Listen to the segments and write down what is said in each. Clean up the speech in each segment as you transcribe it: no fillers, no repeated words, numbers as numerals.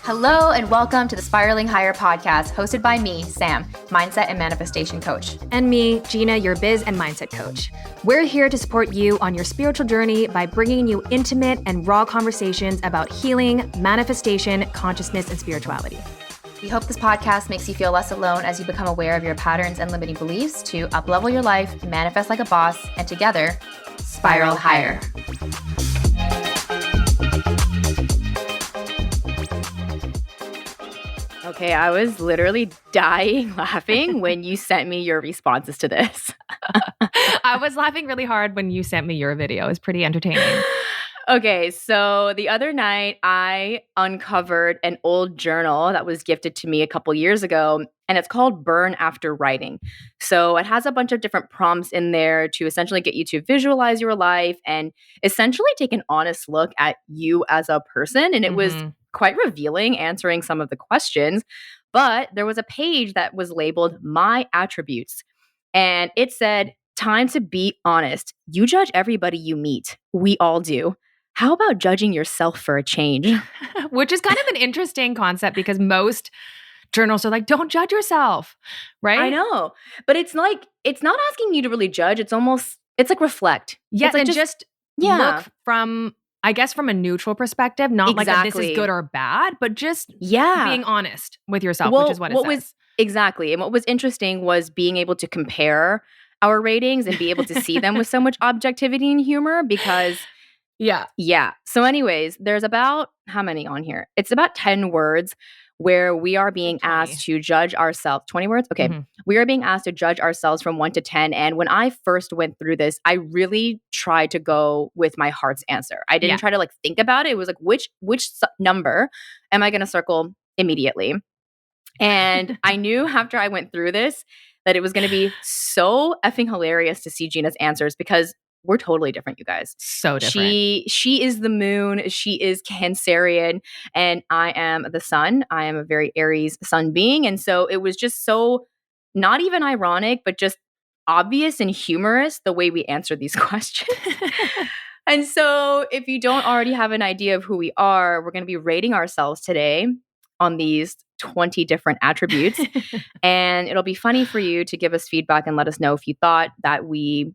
Hello and welcome to the Spiralinghigher podcast, hosted by me, Sam, mindset and manifestation coach. And me, Gina, your biz and mindset coach. We're here to support you on your spiritual journey by bringing you intimate and raw conversations about healing, manifestation, consciousness, and spirituality. We hope this podcast makes you feel less alone as you become aware of your patterns and limiting beliefs to up-level your life, manifest like a boss, and together, spiral higher. Okay, I was literally dying laughing when you sent me your responses to this. I was laughing really hard when you sent me your video. It was pretty entertaining. Okay, so the other night I uncovered an old journal that was gifted to me a couple years ago, and it's called Burn After Writing. So it has a bunch of different prompts in there to essentially get you to visualize your life and essentially take an honest look at you as a person. And it was quite revealing, answering some of the questions. But there was a page that was labeled My Attributes. And it said, time to be honest. You judge everybody you meet. We all do. How about judging yourself for a change? Which is kind of an interesting concept because most journals are like, don't judge yourself, right? I know. But it's like, it's not asking you to really judge. It's like reflect. Yes, it's like and just look from, I guess, from a neutral perspective, not like a, this is good or bad, but just being honest with yourself, which is what it says. Exactly. And what was interesting was being able to compare our ratings and be able to see them with so much objectivity and humor because Yeah. So anyways, there's about, how many on here? It's about 10 words where we are being asked to judge ourselves. 20 words? Okay. We are being asked to judge ourselves from 1 to 10. And when I first went through this, I really tried to go with my heart's answer. I didn't try to like think about it. It was like, which number am I going to circle immediately? And I knew after I went through this that it was going to be so effing hilarious to see Gina's answers because we're totally different, you guys. So different. She is the moon. She is Cancerian, and I am the sun. I am a very Aries sun being, and so it was just so not even ironic, but just obvious and humorous the way we answered these questions. And so, if you don't already have an idea of who we are, we're going to be rating ourselves today on these 20 different attributes, and it'll be funny for you to give us feedback and let us know if you thought that we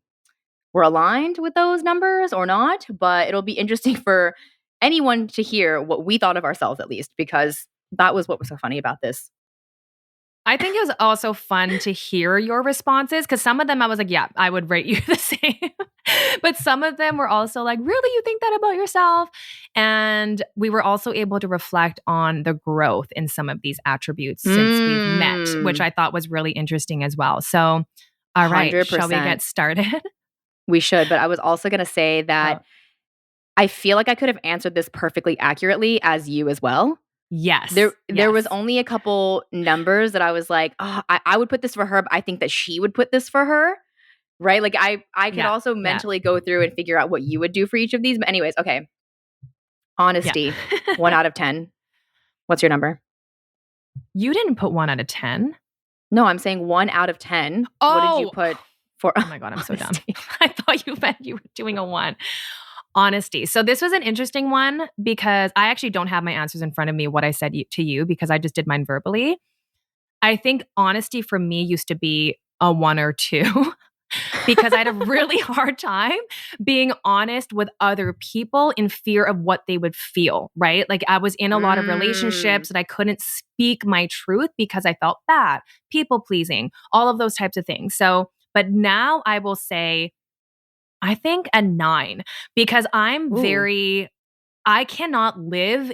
were aligned with those numbers or not, but it'll be interesting for anyone to hear what we thought of ourselves at least, because that was what was so funny about this. I think it was also fun to hear your responses because some of them I was like, yeah, I would rate you the same. But some of them were also like, really, you think that about yourself? And we were also able to reflect on the growth in some of these attributes since we've met, which I thought was really interesting as well. So, all right, 100%. Shall we get started? We should, but I was also going to say that I feel like I could have answered this perfectly accurately as you as well. Yes. There was only a couple numbers that I was like, oh, I would put this for her, but I think that she would put this for her, right? Like I could also mentally go through and figure out what you would do for each of these. But anyways, okay. Honesty, 1 out of 10. What's your number? You didn't put 1 out of 10. No, I'm saying 1 out of 10. Oh. What did you put? Oh my God, I'm so dumb. I thought you meant you were doing a 1. Honesty. So this was an interesting one because I actually don't have my answers in front of me, what I said to you, because I just did mine verbally. I think honesty for me used to be a 1 or 2 because I had a really hard time being honest with other people in fear of what they would feel, right? Like I was in a lot of relationships that I couldn't speak my truth because I felt bad, people pleasing, all of those types of things. So but now I will say, I think a 9 because I'm I cannot live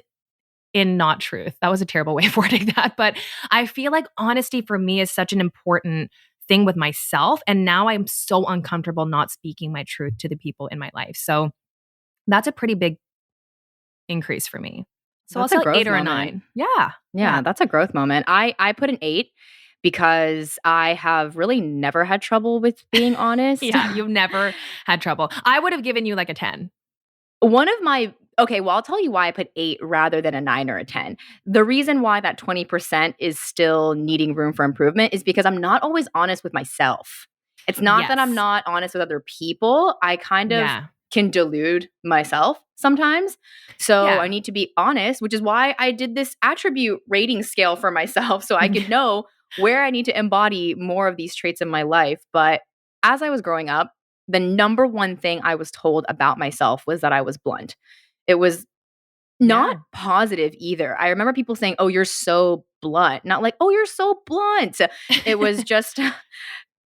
in not truth. That was a terrible way of wording that. But I feel like honesty for me is such an important thing with myself. And now I'm so uncomfortable not speaking my truth to the people in my life. So that's a pretty big increase for me. So that's I'll say 8 or a moment. 9. Yeah, that's a growth moment. I put an 8. Because I have really never had trouble with being honest. Yeah, you've never had trouble. I would have given you like a 10. Okay, well, I'll tell you why I put 8 rather than a 9 or a 10. The reason why that 20% is still needing room for improvement is because I'm not always honest with myself. It's not that I'm not honest with other people. I kind of can delude myself sometimes. So I need to be honest, which is why I did this attribute rating scale for myself so I could know where I need to embody more of these traits in my life. But as I was growing up, the number one thing I was told about myself was that I was blunt. It was not positive either. I remember people saying, "Oh, you're so blunt." Not like, "Oh, you're so blunt." It was just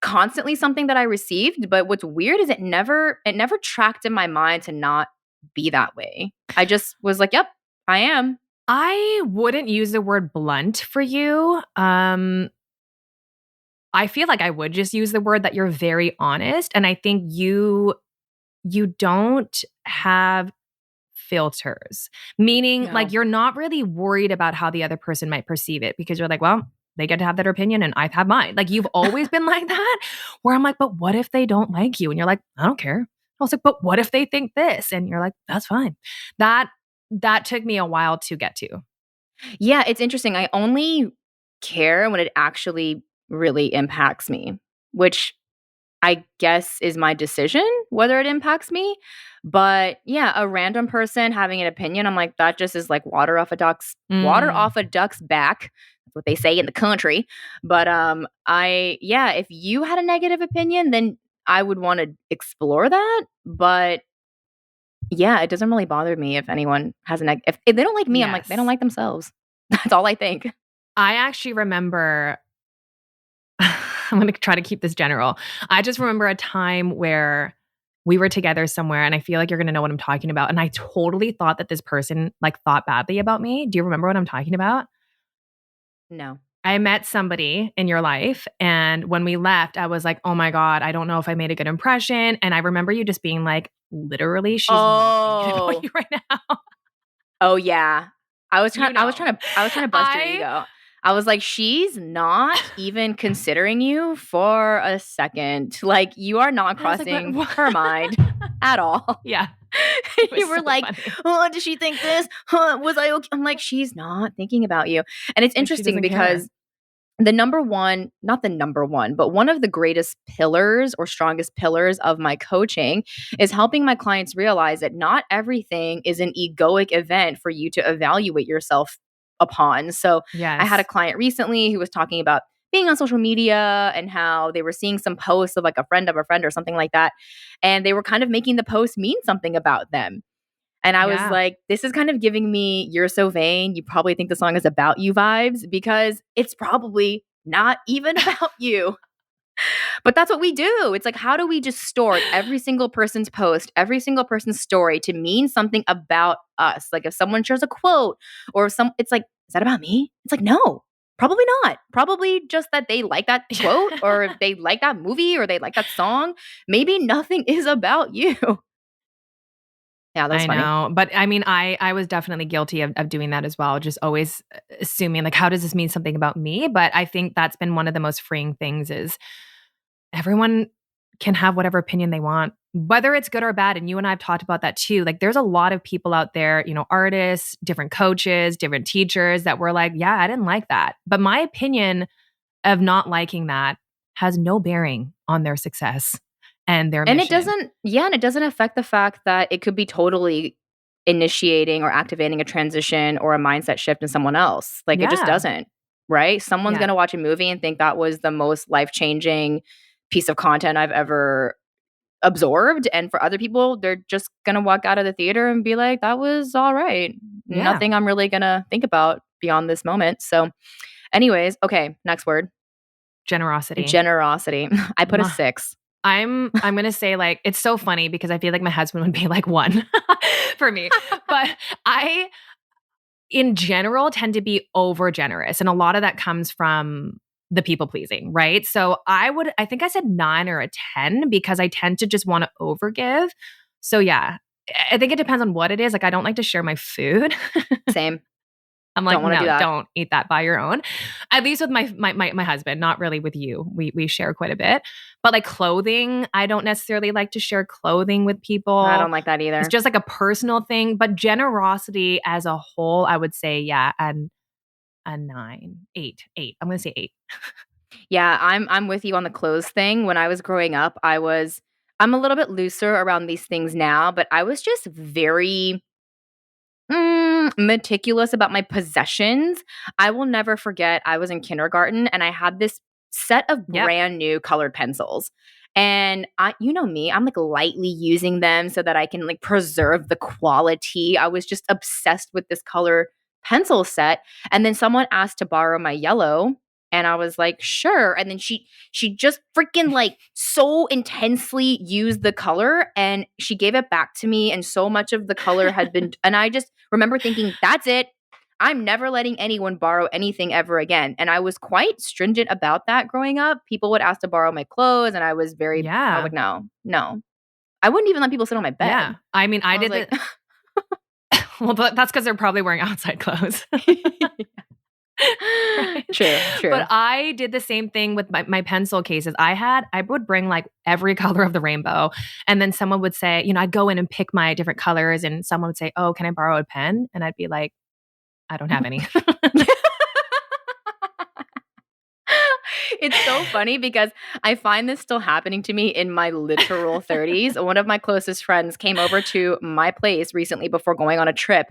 constantly something that I received, but what's weird is it never tracked in my mind to not be that way. I just was like, "Yep, I am." I wouldn't use the word blunt for you. I feel like I would just use the word that you're very honest, and I think you don't have filters, meaning like you're not really worried about how the other person might perceive it because you're like, well, they get to have their opinion and I've had mine. Like you've always been like that, where I'm like, but what if they don't like you? And you're like, I don't care. I was like, but what if they think this? And you're like, that's fine. That took me a while to get to. Yeah, it's interesting. I only care when it actually really impacts me, which I guess is my decision whether it impacts me. But yeah, a random person having an opinion, I'm like, that just is like water off a duck's back. That's what they say in the country. But if you had a negative opinion, then I would want to explore that. But yeah, it doesn't really bother me if anyone has if they don't like me, I'm like, they don't like themselves. That's all I think. I actually remember I'm going to try to keep this general. I just remember a time where we were together somewhere, and I feel like you're going to know what I'm talking about. And I totally thought that this person like thought badly about me. Do you remember what I'm talking about? No. I met somebody in your life, and when we left, I was like, oh my God, I don't know if I made a good impression. And I remember you just being like, literally, she's not thinking about you right now. Oh yeah. I was trying to bust your ego. I was like, she's not even considering you for a second. Like, you are not crossing her mind at all. Yeah. You were so like, funny. Oh, does she think this? Was I okay? I'm like, she's not thinking about you. And it's interesting because not the number one, but one of the greatest pillars or strongest pillars of my coaching is helping my clients realize that not everything is an egoic event for you to evaluate yourself upon. So I had a client recently who was talking about being on social media and how they were seeing some posts of like a friend of a friend or something like that. And they were kind of making the post mean something about them. And I was like, this is kind of giving me "you're so vain, you probably think the song is about you" vibes, because it's probably not even about you. But that's what we do. It's like, how do we distort every single person's post, every single person's story to mean something about us? Like if someone shares a quote or it's like, is that about me? It's like, no, probably not. Probably just that they like that quote or they like that movie or they like that song. Maybe nothing is about you. Yeah, that's funny. I know. But I mean, I was definitely guilty of doing that as well. Just always assuming like, how does this mean something about me? But I think that's been one of the most freeing things is everyone can have whatever opinion they want, whether it's good or bad. And you and I have talked about that too. Like there's a lot of people out there, you know, artists, different coaches, different teachers that were like, yeah, I didn't like that. But my opinion of not liking that has no bearing on their success and their mission. And it doesn't affect the fact that it could be totally initiating or activating a transition or a mindset shift in someone else. Like it just doesn't, right? Someone's going to watch a movie and think that was the most life-changing piece of content I've ever absorbed. And for other people, they're just going to walk out of the theater and be like, that was all right. Yeah. Nothing I'm really going to think about beyond this moment. So anyways, okay, next word. Generosity. I put a 6. I'm going to say like, it's so funny because I feel like my husband would be like 1 for me, but I, in general, tend to be over generous. And a lot of that comes from the people pleasing, right? So I think I said 9 or a 10 because I tend to just want to overgive. So yeah, I think it depends on what it is. Like I don't like to share my food. Same. I'm like, no, don't eat that by your own. At least with my husband, not really with you. We share quite a bit. But like clothing, I don't necessarily like to share clothing with people. I don't like that either. It's just like a personal thing. But generosity as a whole, I would say, yeah, a 9, 8. I'm going to say 8. Yeah, I'm with you on the clothes thing. When I was growing up, I was I'm a little bit looser around these things now, but I was just very meticulous about my possessions. I will never forget, I was in kindergarten and I had this set of brand new colored pencils. And you know me, I'm like lightly using them so that I can like preserve the quality. I was just obsessed with this color pencil set. And then someone asked to borrow my yellow. And I was like, sure. And then she just freaking like so intensely used the color and she gave it back to me. And so much of the color had been, and I just remember thinking, that's it. I'm never letting anyone borrow anything ever again. And I was quite stringent about that growing up. People would ask to borrow my clothes and I was very, I was like, no. I wouldn't even let people sit on my bed. Yeah. I mean, I did like, well, that's because they're probably wearing outside clothes. Right? True. But I did the same thing with my pencil cases. I would bring like every color of the rainbow. And then someone would say, you know, I'd go in and pick my different colors and someone would say, oh, can I borrow a pen? And I'd be like, I don't have any. It's so funny because I find this still happening to me in my literal 30s. One of my closest friends came over to my place recently before going on a trip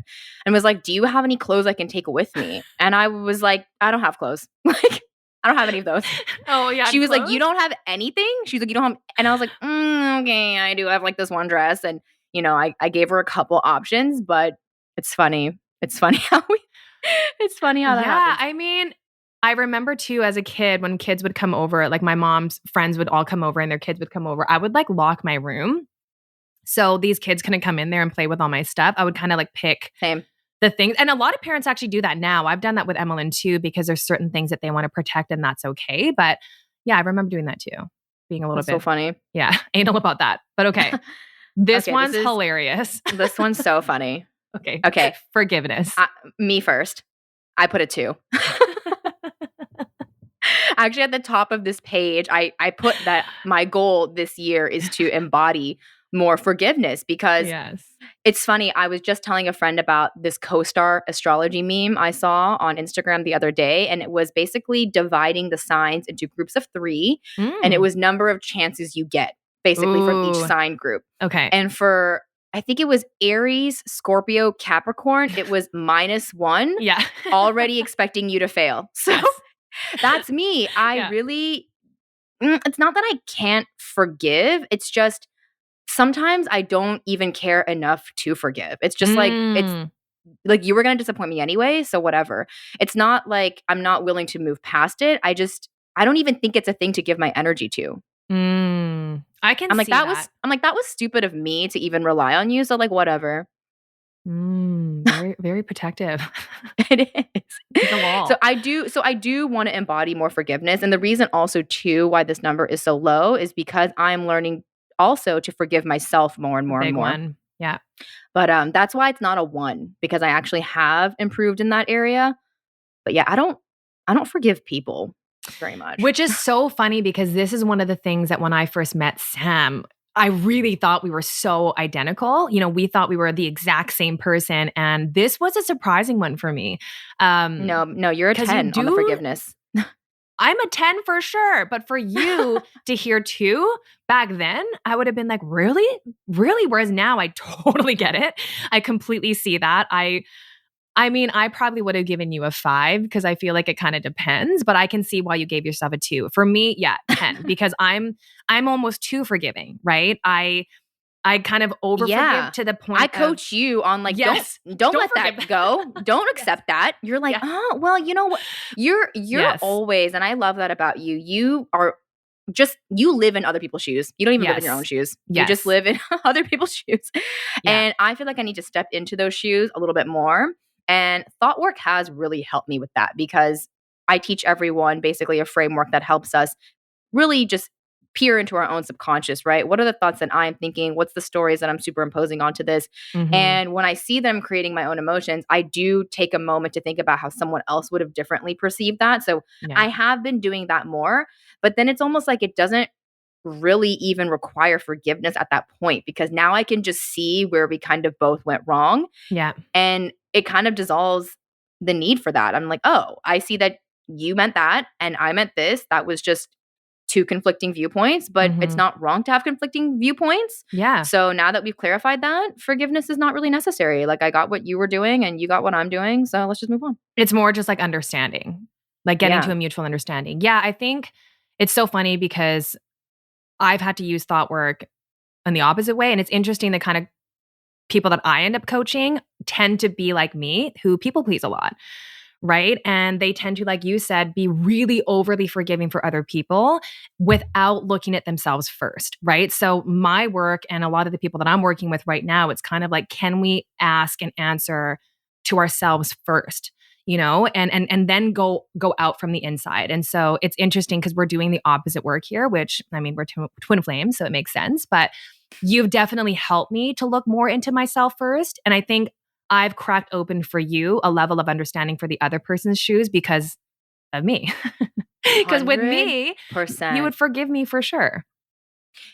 and was like, do you have any clothes I can take with me? And I was like, I don't have clothes. Like, I don't have any of those. Oh, yeah. She was like, you don't have anything? She's like, you don't have, and I was like, okay, I do have like this one dress. And, you know, I gave her a couple options, but it's funny. It's funny how that happens. I mean, I remember too, as a kid, when kids would come over, like my mom's friends would all come over and their kids would come over, I would like lock my room. So these kids couldn't come in there and play with all my stuff. I would kind of like pick the things. And a lot of parents actually do that now. I've done that with Emmeline too, because there's certain things that they want to protect and that's okay. But yeah, I remember doing that too. Being a little bit so funny. Yeah, anal about that. But okay. This one's hilarious. This one's so funny. Okay. Forgiveness. Me first. I put a 2. Actually, at the top of this page, I put that my goal this year is to embody more forgiveness because it's funny. I was just telling a friend about this co-star astrology meme I saw on Instagram the other day, and it was basically dividing the signs into groups of 3, and it was number of chances you get, basically from each sign group. Okay. And for I think it was Aries, Scorpio, Capricorn. It was -1. Yeah. Already expecting you to fail. So that's me. I really, it's not that I can't forgive. It's just sometimes I don't even care enough to forgive. It's just like, it's like you were going to disappoint me anyway. So whatever. It's not like I'm not willing to move past it. I don't even think it's a thing to give my energy to. I'm like, that was stupid of me to even rely on you. So like, whatever. Very, very protective. It is. The wall. So I do want to embody more forgiveness. And the reason also too why this number is so low is because I'm learning also to forgive myself more and more and more. One. Yeah. But that's why it's not a 1, because I actually have improved in that area. But yeah, I don't forgive people very much. Which is so funny because this is one of the things that when I first met Sam, I really thought we were so identical. You know, we thought we were the exact same person. And this was a surprising one for me. No, you're a 10 on the forgiveness. I'm a 10 for sure. But for you to hear 2 back then, I would have been like, really? Really? Whereas now I totally get it. I completely see that. I mean, I probably would have given you a 5 because I feel like it kind of depends, but I can see why you gave yourself a 2. For me, 10 because I'm almost too forgiving, right? I kind of over forgive to the point I coach you on like, don't let that go. Don't accept that. You're like, oh, well, you know what? You're always, and I love that about you. You are you live in other people's shoes. You don't even live in your own shoes. You just live in other people's shoes. And I feel like I need to step into those shoes a little bit more. And thought work has really helped me with that because I teach everyone basically a framework that helps us really just peer into our own subconscious, right? What are the thoughts that I'm thinking? What's the stories that I'm superimposing onto this? And when I see them creating my own emotions, I do take a moment to think about how someone else would have differently perceived that. So I have been doing that more, but then it's almost like it doesn't really even require forgiveness at that point because now I can just see where we kind of both went wrong. Yeah. And it kind of dissolves the need for that. I'm like, oh, I see that you meant that and I meant this. That was just two conflicting viewpoints, but it's not wrong to have conflicting viewpoints. Yeah. So now that we've clarified that, forgiveness is not really necessary. Like I got what you were doing and you got what I'm doing. So let's just move on. It's more just like understanding, like getting to a mutual understanding. Yeah. I think it's so funny because I've had to use thought work in the opposite way. And it's interesting the kind of people that I end up coaching tend to be like me, who people please a lot, right? And they tend to, like you said, be really overly forgiving for other people without looking at themselves first, right? So my work and a lot of the people that I'm working with right now, it's kind of like, can we ask and answer to ourselves first? And then go out from the inside. And so it's interesting because we're doing the opposite work here, which, I mean, we're twin flames, so it makes sense. But you've definitely helped me to look more into myself first. And I think I've cracked open for you a level of understanding for the other person's shoes because of me. Because with me, you would forgive me for sure.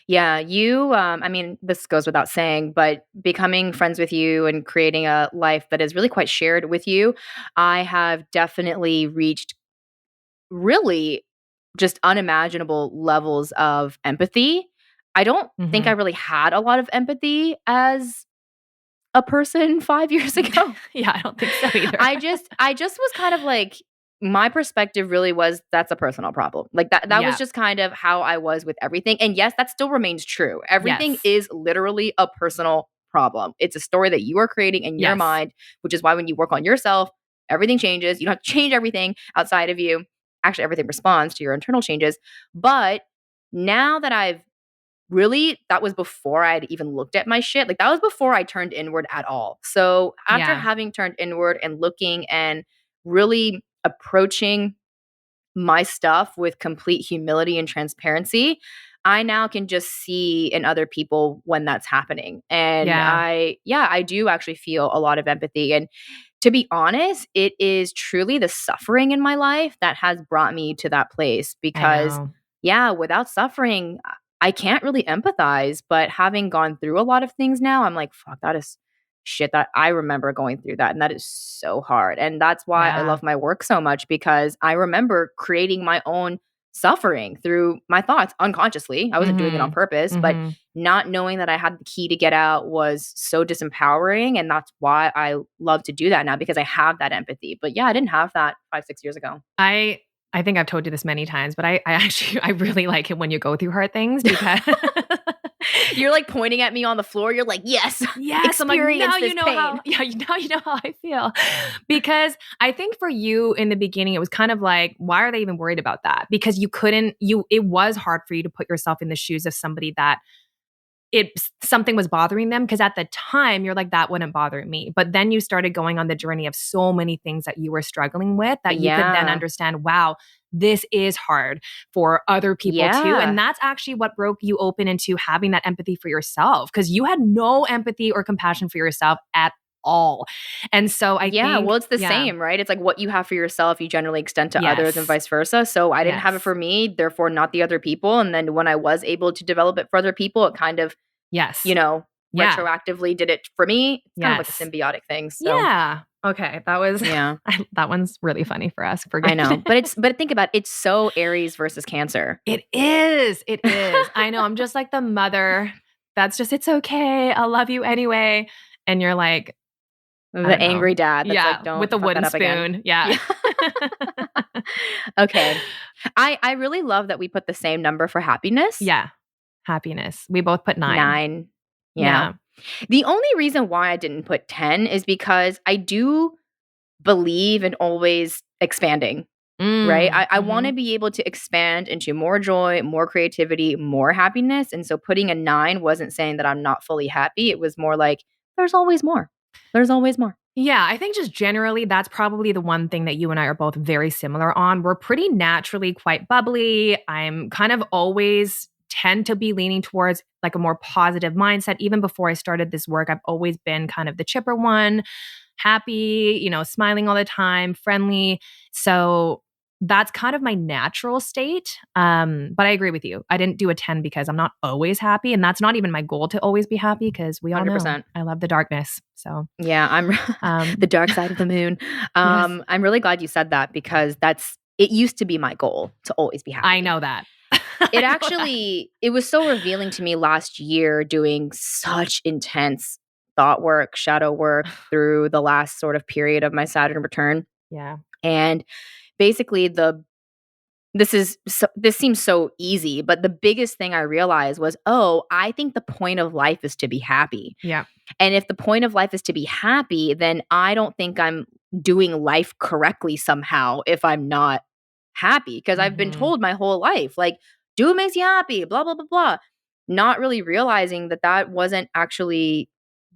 Yeah, I mean, this goes without saying, but becoming friends with you and creating a life that is really quite shared with you, I have definitely reached really just unimaginable levels of empathy. I don't think I really had a lot of empathy as a person 5 years ago. Yeah, I don't think so either. I just was kind of like, my perspective really was, that's a personal problem. Like that was just kind of how I was with everything. And yes, that still remains true. Everything is literally a personal problem. It's a story that you are creating in your mind, which is why when you work on yourself, everything changes. You don't have to change everything outside of you. Actually, everything responds to your internal changes. But now that that was before I had even looked at my shit. Like that was before I turned inward at all. So after having turned inward and looking and really approaching my stuff with complete humility and transparency, I now can just see in other people when that's happening. And I do actually feel a lot of empathy. And to be honest, it is truly the suffering in my life that has brought me to that place because without suffering, I can't really empathize. But having gone through a lot of things now, I'm like, fuck, that is shit that I remember going through that. And that is so hard. And that's why I love my work so much, because I remember creating my own suffering through my thoughts unconsciously. I wasn't doing it on purpose, but not knowing that I had the key to get out was so disempowering. And that's why I love to do that now, because I have that empathy. But yeah, I didn't have that 5-6 years ago. I think I've told you this many times, but I really like it when you go through hard things because you're like pointing at me on the floor. You're like, yes. I'm like, now you know how I feel. Because I think for you in the beginning, it was kind of like, why are they even worried about that? Because it was hard for you to put yourself in the shoes of somebody that something was bothering them, because at the time you're like, that wouldn't bother me. But then you started going on the journey of so many things that you were struggling with that you could then understand, wow, this is hard for other people too. And that's actually what broke you open into having that empathy for yourself, because you had no empathy or compassion for yourself at all. And so I think, well, it's the same, right? It's like what you have for yourself, you generally extend to others and vice versa. So I didn't have it for me, therefore not the other people. And then when I was able to develop it for other people, it kind of, retroactively did it for me. It's kind of like a symbiotic thing. So. Yeah. Okay. That was, that one's really funny for us. I know, but think about it. It's so Aries versus Cancer. It is. I know. I'm just like the mother. That's just, it's okay. I'll love you anyway. And you're like, the angry dad. That's like, don't with the wooden spoon. Yeah. Okay. I really love that we put the same number for happiness. Yeah. Happiness. We both put 9. 9. Yeah. The only reason why I didn't put 10 is because I do believe in always expanding. Right? I want to be able to expand into more joy, more creativity, more happiness. And so putting a 9 wasn't saying that I'm not fully happy. It was more like, there's always more. There's always more. Yeah, I think just generally, that's probably the one thing that you and I are both very similar on. We're pretty naturally quite bubbly. I'm kind of always tend to be leaning towards like a more positive mindset. Even before I started this work, I've always been kind of the chipper one, happy, smiling all the time, friendly. So that's kind of my natural state. But I agree with you. I didn't do a 10 because I'm not always happy. And that's not even my goal to always be happy, because we all 100%. Know I love the darkness. So yeah, I'm the dark side of the moon. Yes. I'm really glad you said that, because it used to be my goal to always be happy. I know that. it was so revealing to me last year doing such intense thought work, shadow work through the last sort of period of my Saturn return. Yeah. And basically this seems so easy, but the biggest thing I realized was, I think the point of life is to be happy. Yeah. And if the point of life is to be happy, then I don't think I'm doing life correctly somehow if I'm not happy. Because I've been told my whole life, like, do what makes you happy, blah, blah, blah, blah. Not really realizing that wasn't actually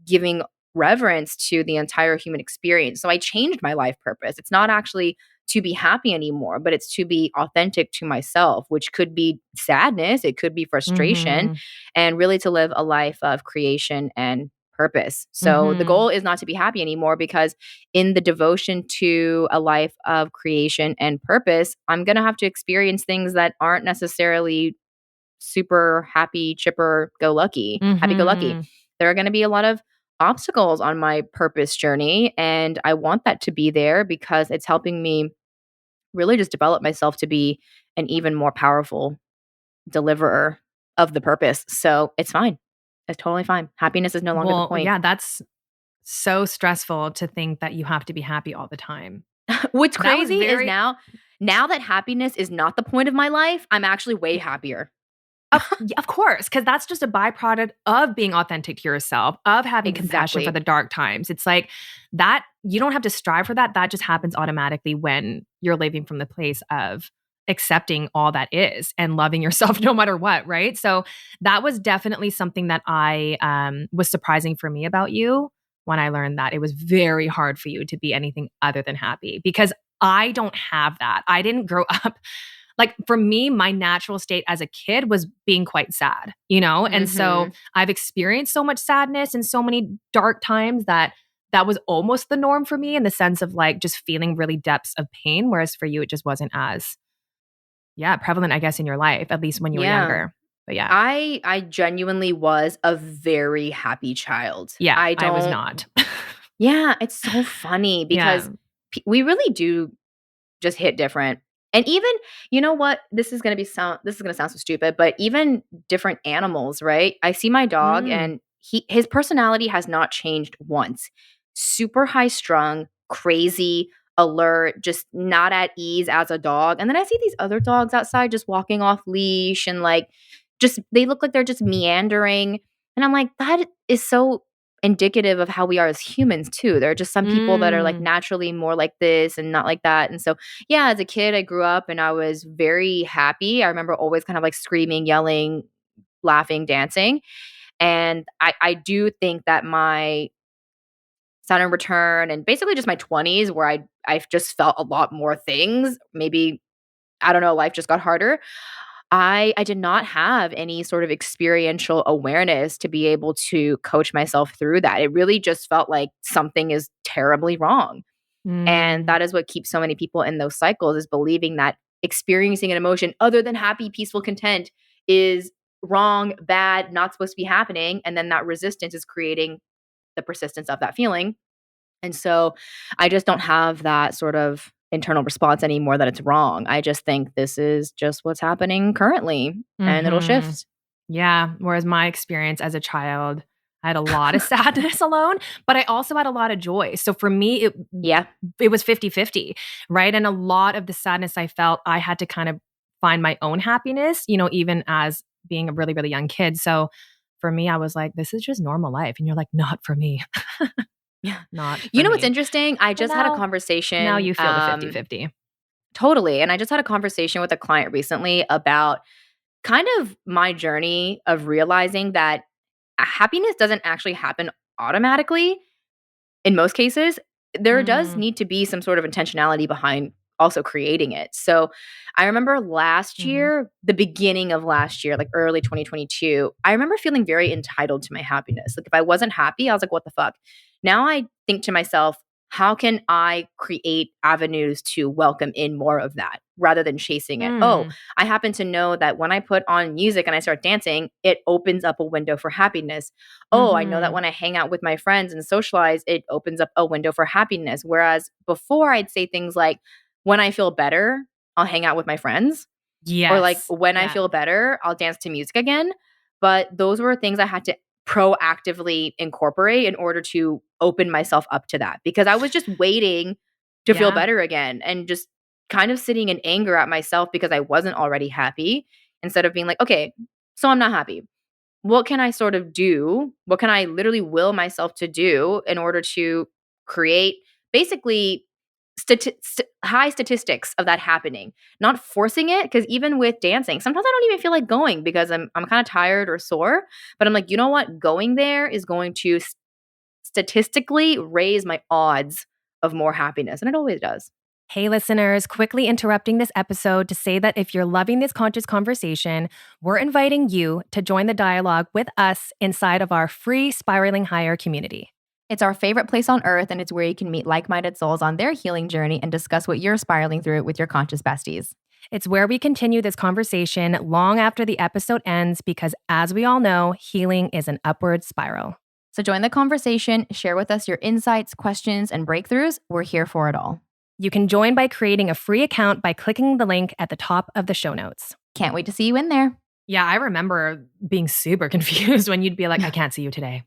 giving reverence to the entire human experience. So I changed my life purpose. It's not actually to be happy anymore, but it's to be authentic to myself, which could be sadness, it could be frustration, and really to live a life of creation and purpose. So the goal is not to be happy anymore, because in the devotion to a life of creation and purpose, I'm going to have to experience things that aren't necessarily super happy, chipper, happy go lucky. There are going to be a lot of obstacles on my purpose journey, and I want that to be there because it's helping me really just develop myself to be an even more powerful deliverer of the purpose. So it's fine. It's totally fine. Happiness is no longer the point. Yeah, that's so stressful to think that you have to be happy all the time. What's crazy is now that happiness is not the point of my life, I'm actually way happier. Of course, because that's just a byproduct of being authentic to yourself, of having compassion for the dark times. It's like that, you don't have to strive for that. That just happens automatically when you're living from the place of accepting all that is and loving yourself no matter what, right? So that was definitely something that I was surprising for me about you when I learned that it was very hard for you to be anything other than happy, because I don't have that. I didn't grow up. Like for me, my natural state as a kid was being quite sad, you know? And so I've experienced so much sadness and so many dark times that was almost the norm for me, in the sense of like just feeling really depths of pain. Whereas for you, it just wasn't as, prevalent, I guess, in your life, at least when you were younger. But yeah. I genuinely was a very happy child. Yeah, I was not. Yeah, it's so funny because we really do just hit different. And even, you know what, this is going to sound so stupid, but even different animals, right? I see my dog and his personality has not changed once. Super high strung, crazy, alert, just not at ease as a dog. And then I see these other dogs outside just walking off leash and like they look like they're just meandering. And I'm like, that is so indicative of how we are as humans too. There are just some people that are like naturally more like this and not like that. And so, yeah, as a kid, I grew up and I was very happy. I remember always kind of like screaming, yelling, laughing, dancing. And I do think that my Saturn return and basically just my 20s, where I just felt a lot more things. Maybe, I don't know, life just got harder. I did not have any sort of experiential awareness to be able to coach myself through that. It really just felt like something is terribly wrong. And that is what keeps so many people in those cycles, is believing that experiencing an emotion other than happy, peaceful content is wrong, bad, not supposed to be happening. And then that resistance is creating the persistence of that feeling. And so I just don't have that sort of internal response anymore that it's wrong. I just think this is just what's happening currently and it'll shift. Yeah. Whereas my experience as a child, I had a lot of sadness alone, but I also had a lot of joy. So for me, it was 50-50, right? And a lot of the sadness I felt, I had to kind of find my own happiness, you know, even as being a really, really young kid. So for me, I was like, this is just normal life. And you're like, not for me. Yeah. Not for You know me. what's interesting? I just had a conversation. Now you feel the 50-50. Totally. And I just had a conversation with a client recently about kind of my journey of realizing that happiness doesn't actually happen automatically in most cases. There does need to be some sort of intentionality behind also creating it. So I remember last year, the beginning of last year, like early 2022, I remember feeling very entitled to my happiness. Like if I wasn't happy, I was like, what the fuck? Now I think to myself, how can I create avenues to welcome in more of that rather than chasing it? Oh, I happen to know that when I put on music and I start dancing, it opens up a window for happiness. Oh, I know that when I hang out with my friends and socialize, it opens up a window for happiness. Whereas before I'd say things like, when I feel better, I'll hang out with my friends. Yes. Or like when I feel better, I'll dance to music again. But those were things I had to proactively incorporate in order to open myself up to that, because I was just waiting to feel better again and just kind of sitting in anger at myself because I wasn't already happy, instead of being like, okay, so I'm not happy. What can I sort of do? What can I literally will myself to do in order to create basically high statistics of that happening, not forcing it? Because even with dancing, sometimes I don't even feel like going because I'm kind of tired or sore. But I'm like, you know what? Going there is going to statistically raise my odds of more happiness, and it always does. Hey, listeners, quickly interrupting this episode to say that if you're loving this conscious conversation, we're inviting you to join the dialogue with us inside of our free Spiraling Higher community. It's our favorite place on earth, and it's where you can meet like-minded souls on their healing journey and discuss what you're spiraling through with your conscious besties. It's where we continue this conversation long after the episode ends because, as we all know, healing is an upward spiral. So join the conversation, share with us your insights, questions, and breakthroughs. We're here for it all. You can join by creating a free account by clicking the link at the top of the show notes. Can't wait to see you in there. Yeah, I remember being super confused when you'd be like, I can't see you today.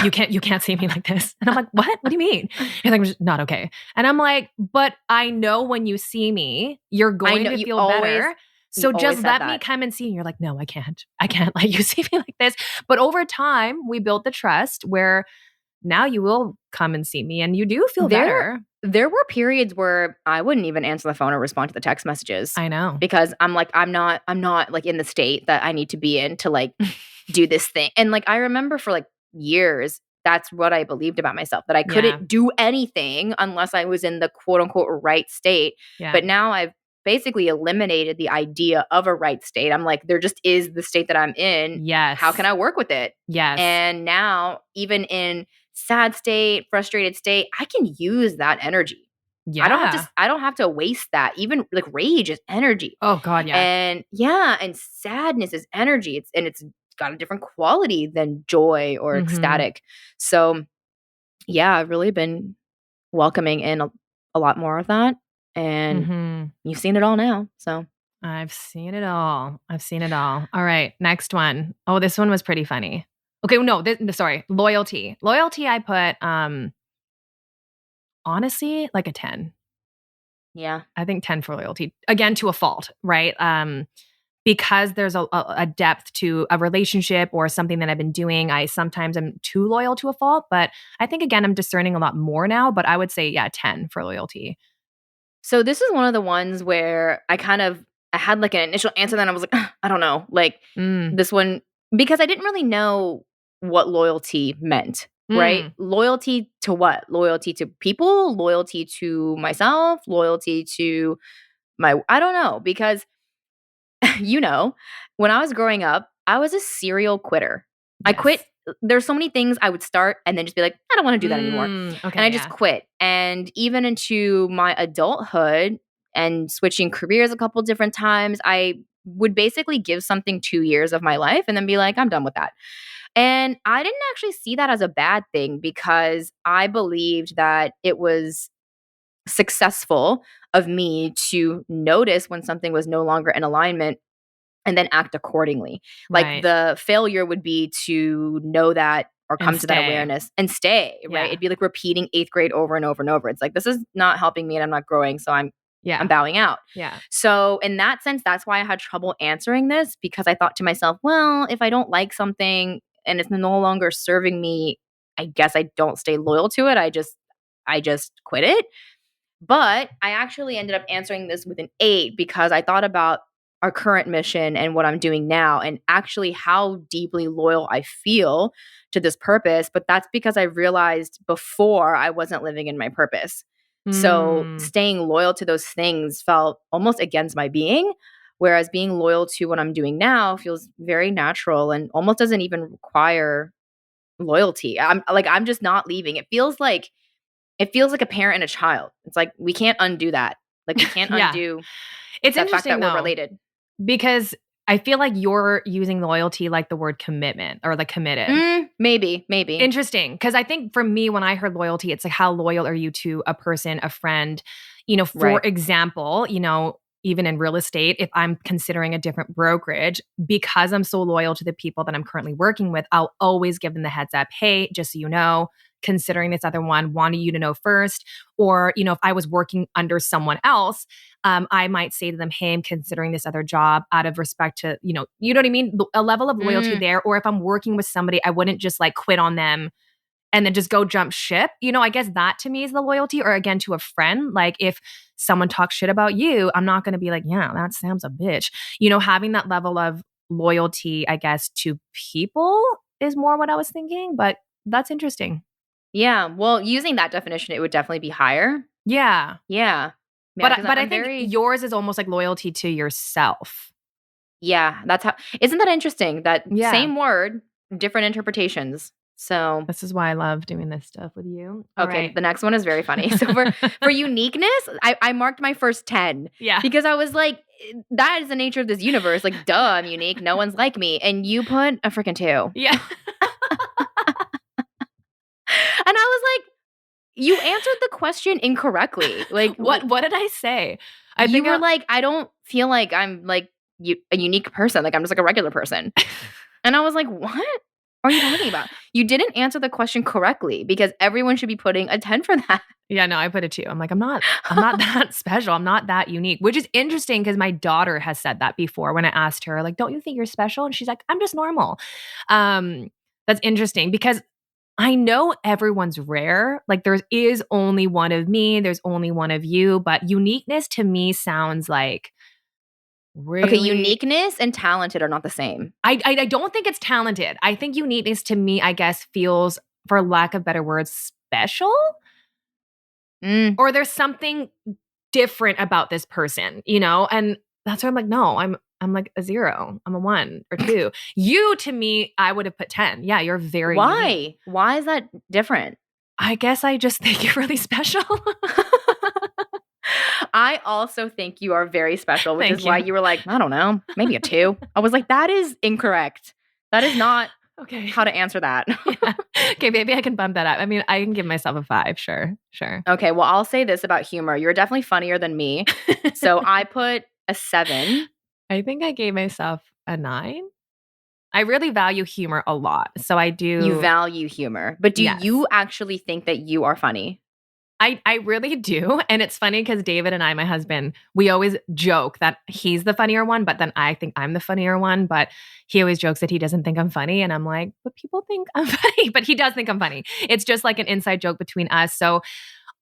You can't see me like this. And I'm like, what? What do you mean? You're like, I'm just not okay. And I'm like, but I know when you see me, you're going to feel better. So just let me come and see. And you're like, no, I can't let you see me like this. But over time, we built the trust where now you will come and see me and you do feel better. There were periods where I wouldn't even answer the phone or respond to the text messages. I know. Because I'm like, I'm not like in the state that I need to be in to like do this thing. And like, I remember for like years, that's what I believed about myself, that I couldn't do anything unless I was in the quote unquote right state. Yeah. But now I've basically eliminated the idea of a right state. I'm like, there just is the state that I'm in. Yes. How can I work with it? Yes. And now even in sad state, frustrated state, I can use that energy. Yeah. I don't have to waste that. Even like rage is energy. Oh God, yeah. And sadness is energy. It's got a different quality than joy or ecstatic. So yeah, I've really been welcoming in a lot more of that. And you've seen it all now. So I've seen it all. All right, next one. Oh, this one was pretty funny. Okay, no, sorry. Loyalty. Loyalty I put honestly like a 10. Yeah. I think 10 for loyalty. Again, to a fault, right? Because there's a depth to a relationship or something that I've been doing, I sometimes am too loyal to a fault. But I think, again, I'm discerning a lot more now. But I would say, 10 for loyalty. So this is one of the ones where I had like an initial answer, then I was like, I don't know. Like this one, because I didn't really know what loyalty meant, right? Loyalty to what? Loyalty to people? Loyalty to myself? Loyalty to I don't know, because when I was growing up, I was a serial quitter. Yes. I quit. There's so many things I would start and then just be like, I don't want to do that anymore. Okay, and I just quit. And even into my adulthood and switching careers a couple different times, I would basically give something 2 years of my life and then be like, I'm done with that. And I didn't actually see that as a bad thing, because I believed that it was successful of me to notice when something was no longer in alignment and then act accordingly. Like the failure would be to know that or come to that awareness and stay, right? It'd be like repeating 8th grade over and over and over. It's like, this is not helping me and I'm not growing. So I'm bowing out. Yeah. So in that sense, that's why I had trouble answering this, because I thought to myself, well, if I don't like something and it's no longer serving me, I guess I don't stay loyal to it. I just quit it. But I actually ended up answering this with an 8 because I thought about our current mission and what I'm doing now and actually how deeply loyal I feel to this purpose. But that's because I realized before I wasn't living in my purpose. So staying loyal to those things felt almost against my being, whereas being loyal to what I'm doing now feels very natural and almost doesn't even require loyalty. I'm just not leaving. It feels like a parent and a child. It's like, we can't undo that. Like, we can't undo it's the interesting fact that though, we're related. Because I feel like you're using loyalty like the word commitment or like committed. Maybe. Interesting. Because I think for me, when I heard loyalty, it's like, how loyal are you to a person, a friend? For example, even in real estate, if I'm considering a different brokerage, because I'm so loyal to the people that I'm currently working with, I'll always give them the heads up. Hey, just so you know, considering this other one, wanted you to know first. Or, if I was working under someone else, I might say to them, hey, I'm considering this other job out of respect to, you know what I mean? A level of loyalty there. Or if I'm working with somebody, I wouldn't just like quit on them and then just go jump ship. I guess that to me is the loyalty. Or again, to a friend, like if someone talks shit about you, I'm not going to be like, yeah, that Sam's a bitch. Having that level of loyalty, I guess, to people is more what I was thinking, but that's interesting. Yeah. Well, using that definition, it would definitely be higher. Yeah. Yeah. But I think yours is almost like loyalty to yourself. Yeah. Isn't that interesting? That same word, different interpretations. So this is why I love doing this stuff with you. Okay, right. The next one is very funny. So for uniqueness, I marked my first 10. Yeah. Because I was like, that is the nature of this universe. Like, duh, I'm unique. No one's like me. And you put a freaking 2. Yeah. And I was like, you answered the question incorrectly. Like, what did I say? You were like, I don't feel like I'm like a unique person. Like, I'm just like a regular person. And I was like, what are you talking about? You didn't answer the question correctly because everyone should be putting a 10 for that. Yeah, no, I put a 2. I'm like, I'm not that special. I'm not that unique, which is interesting because my daughter has said that before when I asked her, like, don't you think you're special? And she's like, I'm just normal. That's interesting because I know everyone's rare. Like there is only one of me. There's only one of you. But uniqueness to me sounds like really... Okay, uniqueness and talented are not the same. I don't think it's talented. I think uniqueness to me, I guess, feels, for lack of better words, special. Or there's something different about this person, And that's why I'm like, no, I'm like a 0. I'm a 1 or 2. You, to me, I would have put 10. Yeah, you're very Why? unique. Why is that different? I guess I just think you're really special. I also think you are very special, which is why you were like, I don't know, maybe a 2. I was like, that is incorrect. That is not how to answer that. Yeah. Okay, maybe I can bump that up. I mean, I can give myself a 5. Sure. Okay, well, I'll say this about humor. You're definitely funnier than me. So I put a 7. I think I gave myself a 9. I really value humor a lot. So I do. You value humor. But do you actually think that you are funny? I really do. And it's funny because David and I, my husband, we always joke that he's the funnier one, but then I think I'm the funnier one. But he always jokes that he doesn't think I'm funny. And I'm like, but people think I'm funny. But he does think I'm funny. It's just like an inside joke between us. So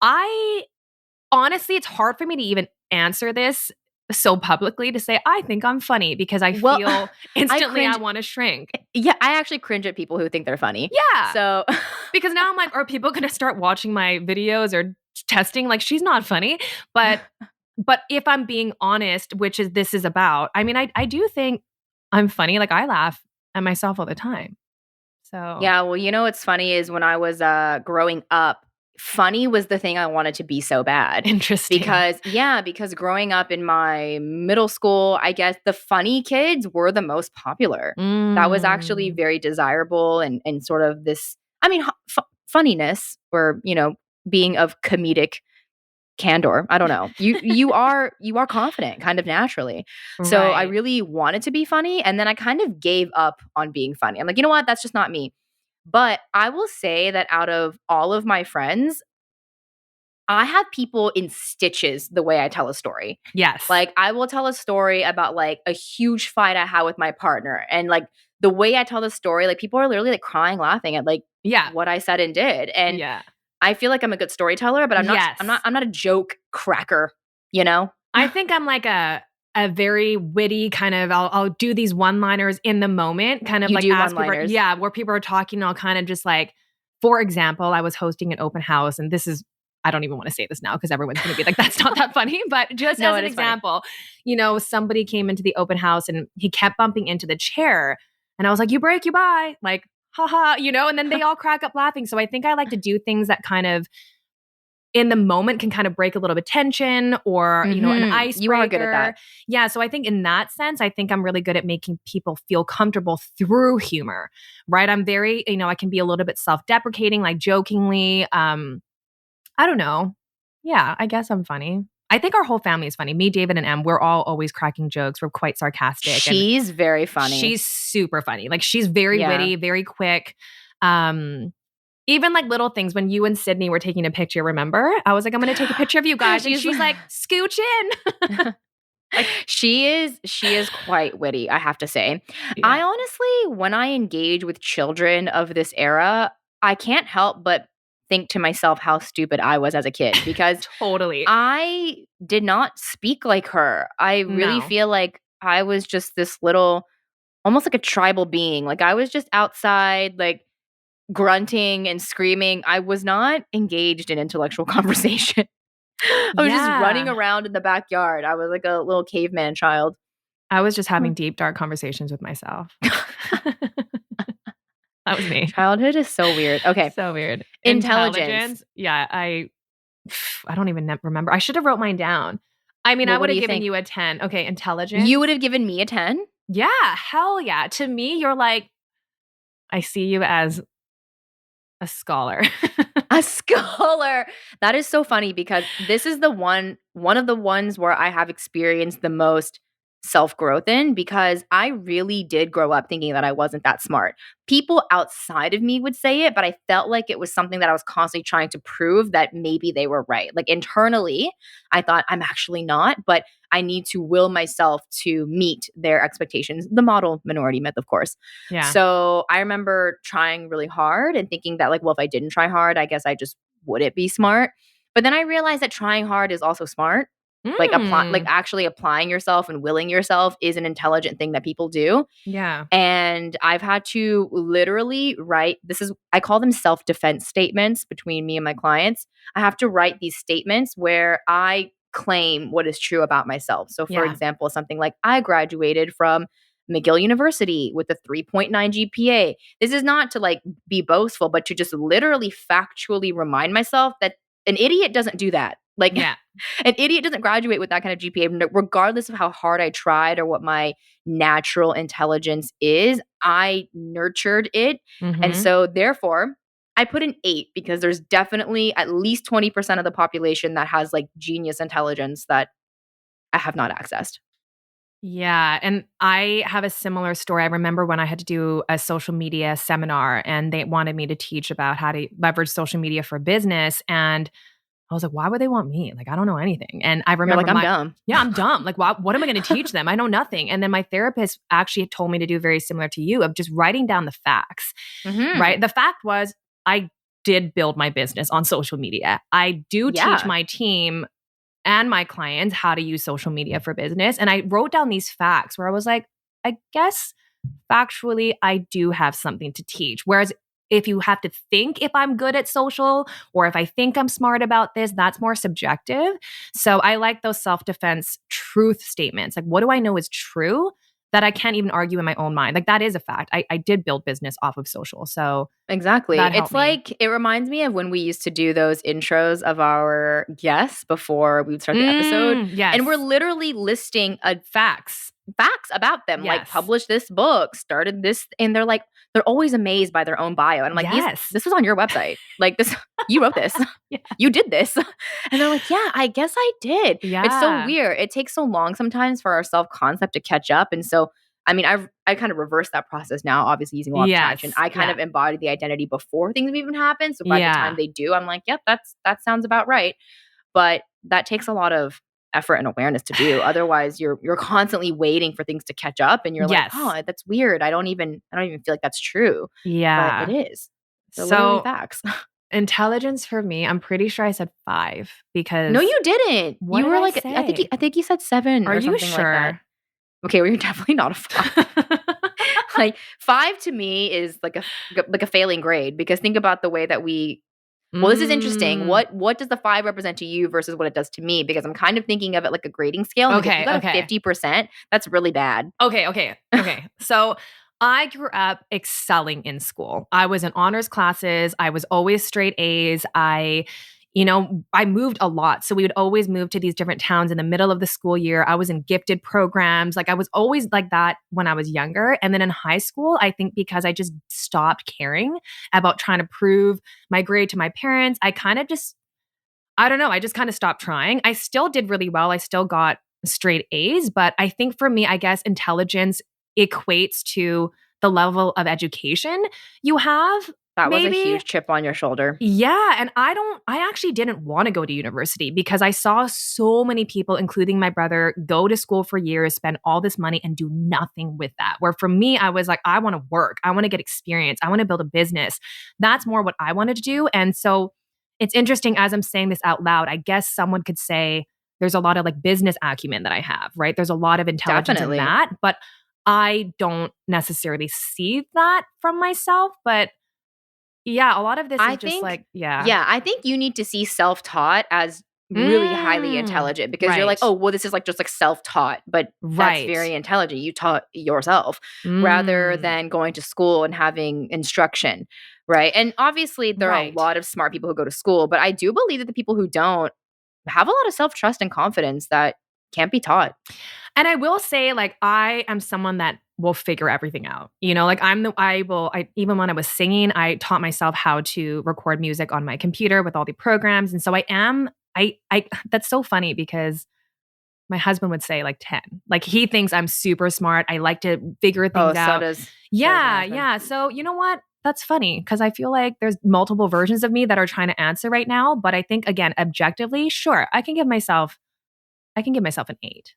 honestly, it's hard for me to even answer this so publicly to say, I think I'm funny because I feel instantly I want to shrink. Yeah, I actually cringe at people who think they're funny. Yeah. So because now I'm like, are people going to start watching my videos or testing? Like, she's not funny. But if I'm being honest, which is this is about, I mean, I do think I'm funny. Like I laugh at myself all the time. So yeah, well, what's funny is when I was growing up, funny was the thing I wanted to be so bad. Interesting. Because growing up in my middle school, I guess the funny kids were the most popular. That was actually very desirable and sort of this, I mean, funniness or, being of comedic candor. I don't know. You are confident kind of naturally. So I really wanted to be funny. And then I kind of gave up on being funny. I'm like, you know what? That's just not me. But I will say that out of all of my friends, I have people in stitches the way I tell a story. Yes. Like I will tell a story about like a huge fight I had with my partner. And like the way I tell the story, like people are literally like crying, laughing at like what I said and did. And I feel like I'm a good storyteller, but I'm not a joke cracker, I think I'm like a very witty kind of, I'll do these one-liners in the moment, kind of you like do ask one-liners. People, where people are talking, I'll kind of just like, for example, I was hosting an open house, and this is, I don't even want to say this now because everyone's going to be like, that's not that funny. But just as an example, somebody came into the open house and he kept bumping into the chair, and I was like, you break, you buy, like, haha, and then they all crack up laughing. So I think I like to do things that kind of in the moment can kind of break a little bit tension or, an icebreaker. You are good at that. Yeah. So I think in that sense, I think I'm really good at making people feel comfortable through humor, right? I'm very, I can be a little bit self-deprecating, like jokingly. I don't know. Yeah, I guess I'm funny. I think our whole family is funny. Me, David, and Em, we're all always cracking jokes. We're quite sarcastic. She's very funny. She's super funny. Like she's very witty, very quick. Even like little things when you and Sydney were taking a picture, remember? I was like, I'm going to take a picture of you guys. And she's like, scooch in. Like, she is quite witty, I have to say. Yeah. I honestly, when I engage with children of this era, I can't help but think to myself how stupid I was as a kid, because totally, I did not speak like her. I really feel like I was just this little, almost like a tribal being. Like I was just outside, like grunting and screaming. I was not engaged in intellectual conversation. I was just running around in the backyard. I was like a little caveman child. I was just having deep, dark conversations with myself. That was me. Childhood is so weird. Okay. So weird. Intelligence. Yeah, I don't even remember. I should have wrote mine down. I mean, I would have given you a 10. Okay, intelligence. You would have given me a 10? Yeah, hell yeah. To me, you're like, I see you as a scholar. A scholar. That is so funny, because this is one of the ones where I have experienced the most self-growth in, because I really did grow up thinking that I wasn't that smart. People outside of me would say it, but I felt like it was something that I was constantly trying to prove that maybe they were right. Like internally, I thought I'm actually not, but I need to will myself to meet their expectations. The model minority myth, of course. Yeah. So I remember trying really hard and thinking that, like, well, if I didn't try hard, I guess I just wouldn't be smart. But then I realized that trying hard is also smart. Like actually applying yourself and willing yourself is an intelligent thing that people do. Yeah. And I've had to literally write, I call them self-defense statements between me and my clients. I have to write these statements where I claim what is true about myself. So for example, something like, I graduated from McGill University with a 3.9 GPA. This is not to like be boastful, but to just literally factually remind myself that an idiot doesn't do that. Like, an idiot doesn't graduate with that kind of GPA, regardless of how hard I tried or what my natural intelligence is. I nurtured it. Mm-hmm. And so therefore, I put an 8, because there's definitely at least 20% of the population that has like genius intelligence that I have not accessed. Yeah. And I have a similar story. I remember when I had to do a social media seminar and they wanted me to teach about how to leverage social media for business. And I was like, why would they want me? Like, I don't know anything. And I remember I'm dumb. Yeah, I'm dumb. Like, what am I going to teach them? I know nothing. And then my therapist actually told me to do very similar to you, of just writing down the facts, right? The fact was, I did build my business on social media. I do teach my team and my clients how to use social media for business. And I wrote down these facts where I was like, I guess factually, I do have something to teach. Whereas if you have to think if I'm good at social or if I think I'm smart about this, that's more subjective. So I like those self-defense truth statements. Like, what do I know is true that I can't even argue in my own mind? Like, that is a fact. I did build business off of social. So exactly. It's like, it reminds me of when we used to do those intros of our guests before we would start the episode. Yes. And we're literally listing facts about them. Like, published this book, started this, and they're always amazed by their own bio. And I'm like, this was on your website. Like, this, you wrote this. You did this. And they're like, yeah, I guess I did. Yeah. It's so weird. It takes so long sometimes for our self-concept to catch up. And so, I mean, I kind of reversed that process now, obviously using law of attraction. I kind of embody the identity before things even happen. So by the time they do, I'm like, yep, that sounds about right. But that takes a lot of effort and awareness to do. Otherwise, you're constantly waiting for things to catch up, and you're like, oh, that's weird. I don't even feel like that's true. Yeah, but it is. So literally facts. Intelligence for me, I'm pretty sure I said 5 because no, you didn't. What you did were I like, say? I think you said 7. Are or you something sure? Like that. Okay, well, you're definitely not a 5. Like 5 to me is like a failing grade, because think about the way that we. Well, this is interesting. What does the 5 represent to you versus what it does to me? Because I'm kind of thinking of it like a grading scale. Like, if you got a 50%, that's really bad. Okay. So I grew up excelling in school. I was in honors classes. I was always straight A's. I moved a lot. So we would always move to these different towns in the middle of the school year. I was in gifted programs. Like, I was always like that when I was younger. And then in high school, I think because I just stopped caring about trying to prove my grade to my parents, I kind of just, I don't know. I just kind of stopped trying. I still did really well. I still got straight A's, but I think for me, I guess intelligence equates to the level of education you have. That was a maybe. huge chip on your shoulder. Yeah. And I actually didn't want to go to university because I saw so many people, including my brother, go to school for years, spend all this money and do nothing with that. Where for me, I was like, I want to work. I want to get experience. I want to build a business. That's more what I wanted to do. And so it's interesting as I'm saying this out loud, I guess someone could say there's a lot of like business acumen that I have, right? There's a lot of intelligence Definitely. in that, but I don't necessarily see that from myself. But yeah, a lot of this is just like, Yeah, I think you need to see self-taught as really highly intelligent because you're like, oh, well, this is like just like self-taught, but that's very intelligent. You taught yourself rather than going to school and having instruction, right? And obviously there are a lot of smart people who go to school, but I do believe that the people who don't have a lot of self-trust and confidence that can't be taught. And I will say, like, I am someone that will figure everything out. You know, like even when I was singing, I taught myself how to record music on my computer with all the programs. And so that's so funny because my husband would say like 10. Like he thinks I'm super smart. I like to figure things out. Yeah. So you know what? That's funny because I feel like there's multiple versions of me that are trying to answer right now. But I think again, objectively, sure, I can give myself an 8.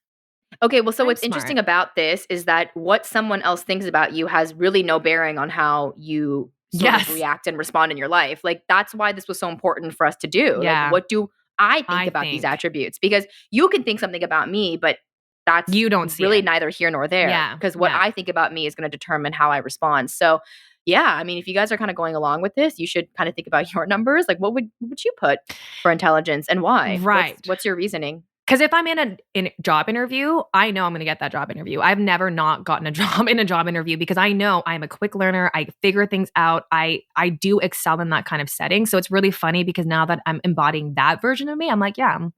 Okay, well, so what's interesting about this is that what someone else thinks about you has really no bearing on how you sort of react and respond in your life. Like, that's why this was so important for us to do. Yeah. Like, what do I think about these attributes? Because you can think something about me, but that's you don't see really it. neither here nor there. Yeah. Because what I think about me is going to determine how I respond. So, yeah, I mean, if you guys are kind of going along with this, you should kind of think about your numbers. Like, what would you put for intelligence and why? Right. What's your reasoning? Because if I'm in a job interview, I know I'm going to get that job interview. I've never not gotten a job in a job interview because I know I'm a quick learner. I figure things out. I do excel in that kind of setting. So it's really funny because now that I'm embodying that version of me, I'm like, yeah, I'm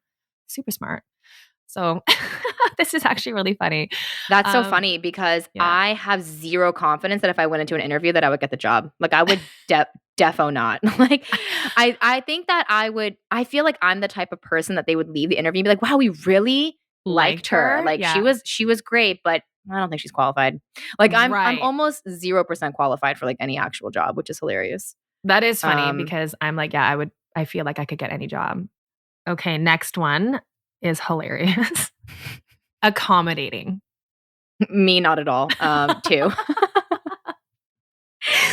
super smart. So this is actually really funny. That's so funny because I have zero confidence that if I went into an interview that I would get the job. Like I would defo not. Like I think that I feel like I'm the type of person that they would leave the interview and be like, wow, we really liked her. Like she was great, but I don't think she's qualified. Like I'm almost 0% qualified for like any actual job, which is hilarious. That is funny because I'm like, yeah, I feel like I could get any job. Okay, next one is hilarious. Accommodating. Me, not at all. Too.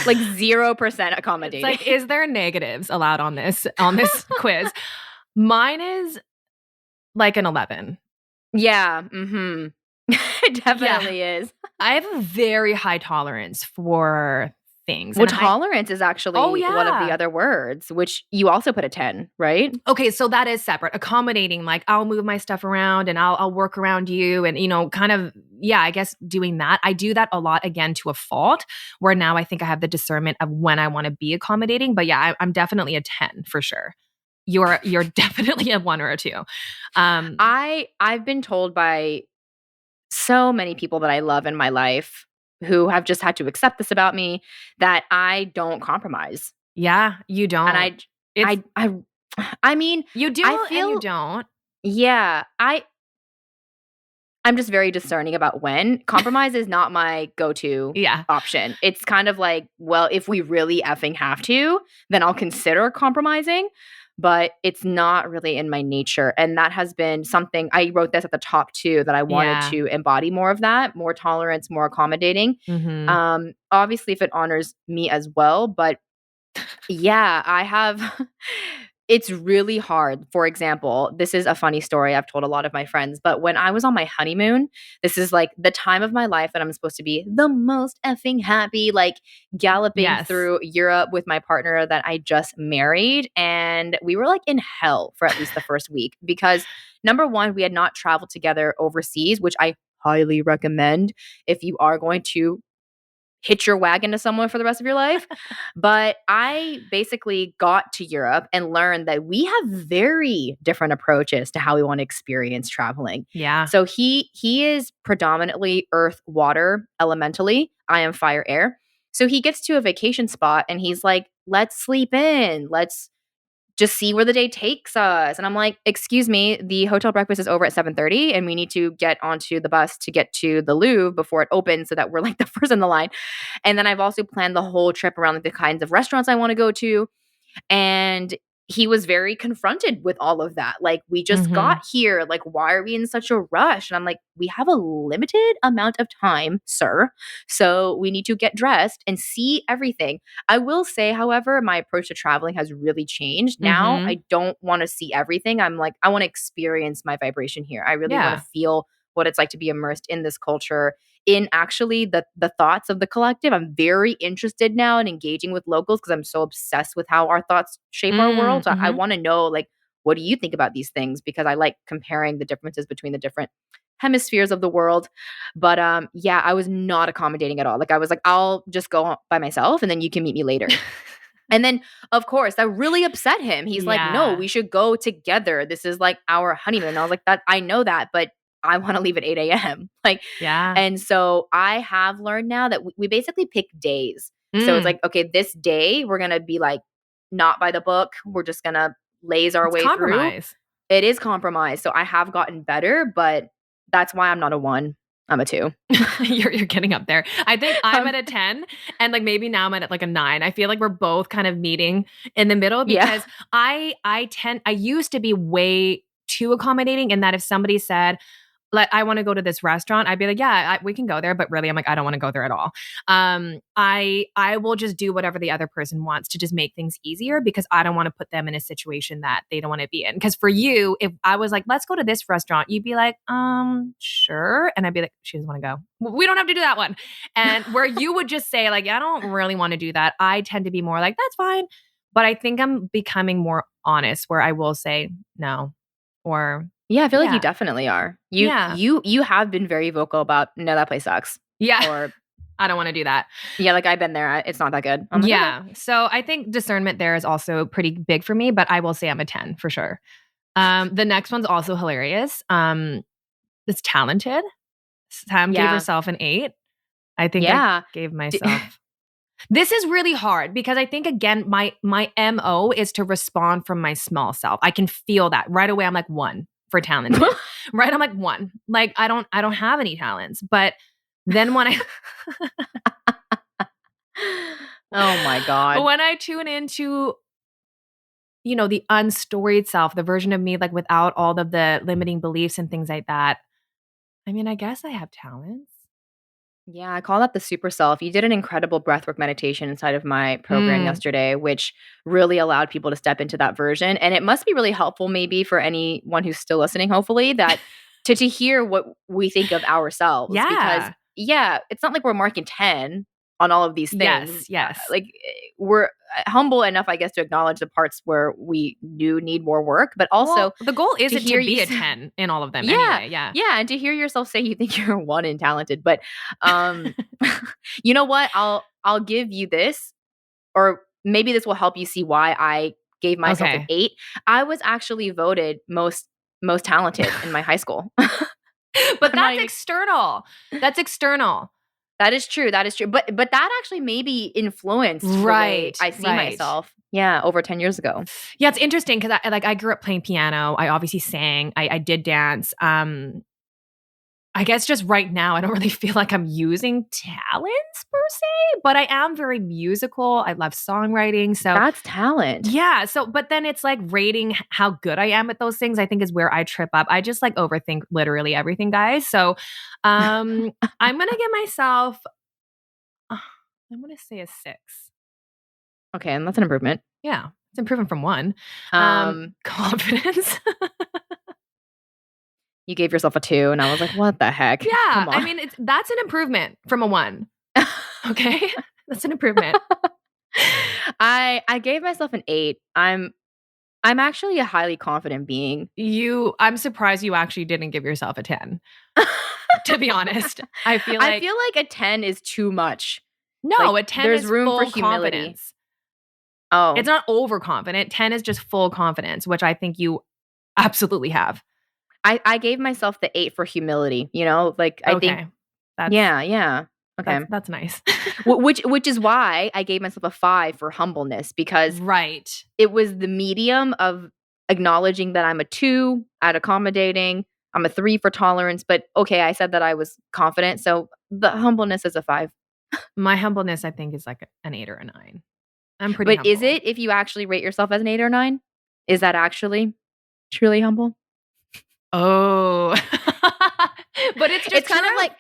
Like 0% accommodating. It's like, is there negatives allowed on this quiz? Mine is like an 11. Yeah. Mm-hmm. It definitely is. I have a very high tolerance for things. Well, tolerance is actually one of the other words, which you also put a 10, right? Okay, so that is separate. Accommodating, like I'll move my stuff around and I'll work around you and, you know, kind of, I guess doing that. I do that a lot, again, to a fault, where now I think I have the discernment of when I want to be accommodating. But yeah, I'm definitely a 10 for sure. You're definitely a 1 or a 2. I've been told by so many people that I love in my life who have just had to accept this about me that I don't compromise. Yeah, you don't. And I mean, you do and you don't. Yeah, I'm just very discerning about when. Compromise is not my go-to option. It's kind of like, well, if we really effing have to, then I'll consider compromising. But it's not really in my nature. And that has been something, I wrote this at the top too, that I wanted to embody more of that, more tolerance, more accommodating. Mm-hmm. Obviously, if it honors me as well. But yeah, I have, it's really hard. For example, this is a funny story I've told a lot of my friends, but when I was on my honeymoon, this is like the time of my life that I'm supposed to be the most effing happy, like galloping through Europe with my partner that I just married. And we were like in hell for at least the first week because number one, we had not traveled together overseas, which I highly recommend if you are going to hitch your wagon to someone for the rest of your life. But I basically got to Europe and learned that we have very different approaches to how we want to experience traveling. Yeah. So he is predominantly earth, water, elementally. I am fire, air. So he gets to a vacation spot and he's like, let's sleep in. Let's just see where the day takes us. And I'm like, excuse me, the hotel breakfast is over at 7:30 and we need to get onto the bus to get to the Louvre before it opens so that we're like the first in the line. And then I've also planned the whole trip around like the kinds of restaurants I want to go to. And he was very confronted with all of that. Like, we just got here. Like, why are we in such a rush? And I'm like, we have a limited amount of time, sir. So we need to get dressed and see everything. I will say, however, my approach to traveling has really changed. Now, I don't want to see everything. I'm like, I want to experience my vibration here. I really want to feel what it's like to be immersed in this culture, in actually the thoughts of the collective. I'm very interested now in engaging with locals because I'm so obsessed with how our thoughts shape our world. So I want to know, like, what do you think about these things? Because I like comparing the differences between the different hemispheres of the world. But yeah, I was not accommodating at all. Like, I was like, I'll just go by myself and then you can meet me later. And then, of course, that really upset him. He's like, no, we should go together. This is like our honeymoon. And I was like, that I know that, but I want to leave at 8 a.m. Like, and so I have learned now that we basically pick days. So it's like, okay, this day we're going to be like not by the book. We're just going to laze our way through. It is compromise. So I have gotten better, but that's why I'm not a 1. I'm a 2. You're getting up there. I think I'm at a 10 and like maybe now I'm at like a 9. I feel like we're both kind of meeting in the middle because I used to be way too accommodating in that if somebody said, like, I want to go to this restaurant, I'd be like, yeah, we can go there. But really, I'm like, I don't want to go there at all. I will just do whatever the other person wants to just make things easier because I don't want to put them in a situation that they don't want to be in. Because for you, if I was like, let's go to this restaurant, you'd be like, sure. And I'd be like, she doesn't want to go. We don't have to do that one. And where you would just say like, I don't really want to do that. I tend to be more like, that's fine. But I think I'm becoming more honest where I will say no or... Yeah, I feel like you definitely are. You have been very vocal about, no, that place sucks. Yeah. Or I don't want to do that. Yeah, like I've been there. It's not that good. Like, okay. So I think discernment there is also pretty big for me, but I will say I'm a 10 for sure. The next one's also hilarious. It's talented. Sam gave herself an 8. I think I gave myself... This is really hard because I think, again, my MO is to respond from my small self. I can feel that right away. I'm like 1 for talented, right? I'm like 1. Like I don't have any talents, but then when I, oh my God, when I tune into, the unstoried self, the version of me, like without all of the limiting beliefs and things like that. I mean, I guess I have talents. Yeah, I call that the super self. You did an incredible breathwork meditation inside of my program yesterday, which really allowed people to step into that version. And it must be really helpful maybe for anyone who's still listening, hopefully, that to hear what we think of ourselves. Yeah. Because, it's not like we're marking 10 on all of these things. Yes. Like, we're humble enough, I guess, to acknowledge the parts where we do need more work, but also the goal isn't to be a 10 in all of them anyway. Yeah. And to hear yourself say you think you're 1 and talented, but you know what? I'll give you this, or maybe this will help you see why I gave myself an 8. I was actually voted most talented in my high school. But that's external. That's external. That is true. But that actually maybe influenced the way I see myself. Yeah, over 10 years ago. Yeah, it's interesting because I grew up playing piano. I obviously sang. I did dance. I guess just right now, I don't really feel like I'm using talents per se, but I am very musical. I love songwriting. So that's talent. Yeah. So, but then it's like rating how good I am at those things, I think is where I trip up. I just like overthink literally everything, guys. So I'm going to give myself, I'm going to say a 6. Okay. And that's an improvement. Yeah. It's improvement from 1. Confidence. You gave yourself a 2, and I was like, what the heck? Yeah. I mean, that's an improvement from a 1. Okay. That's an improvement. I gave myself an 8. I'm actually a highly confident being. I'm surprised you actually didn't give yourself a 10. To be honest. I feel like a 10 is too much. No, like, a 10 there's is room full for humility. Confidence. Oh. It's not overconfident. 10 is just full confidence, which I think you absolutely have. I gave myself the 8 for humility, like I think. Yeah. Okay. That's nice. which is why I gave myself a 5 for humbleness, because it was the medium of acknowledging that I'm a 2 at accommodating. I'm a 3 for tolerance, but okay, I said that I was confident. So the humbleness is a 5. My humbleness, I think, is like an 8 or a 9. I'm pretty humble. But is it, if you actually rate yourself as an 8 or 9? Is that actually truly humble? Oh. But it's kind of like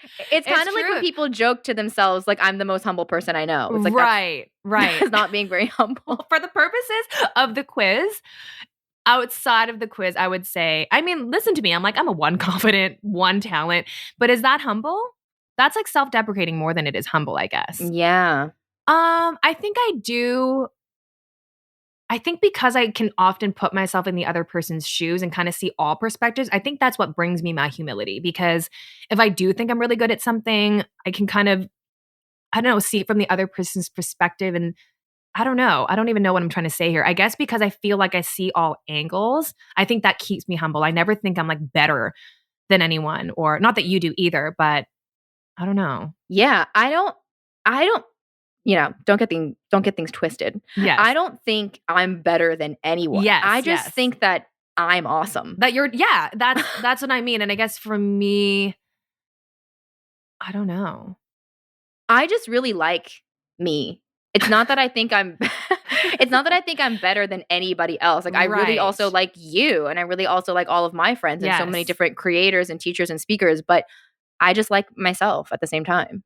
when people joke to themselves, like, I'm the most humble person I know. It's like, right. It's not being very humble. Well, for the purposes of the quiz, outside of the quiz, I would say, I mean, listen to me. I'm like, I'm a 1 confident, 1 talent. But is that humble? That's like self-deprecating more than it is humble, I guess. Yeah. I think I do. I think because I can often put myself in the other person's shoes and kind of see all perspectives, I think that's what brings me my humility. Because if I do think I'm really good at something, I can kind of, I don't know, see it from the other person's perspective. And I don't know. I don't even know what I'm trying to say here. I guess because I feel like I see all angles, I think that keeps me humble. I never think I'm like better than anyone, or not that you do either, but I don't know. Yeah, I don't don't get things twisted. Yes. I don't think I'm better than anyone. Yes, I just think that I'm awesome. That that's what I mean. And I guess for me, I don't know. I just really like me. It's not that I think I'm it's not that I think I'm better than anybody else. Like, I really also like you, and I really also like all of my friends and so many different creators and teachers and speakers, but I just like myself at the same time.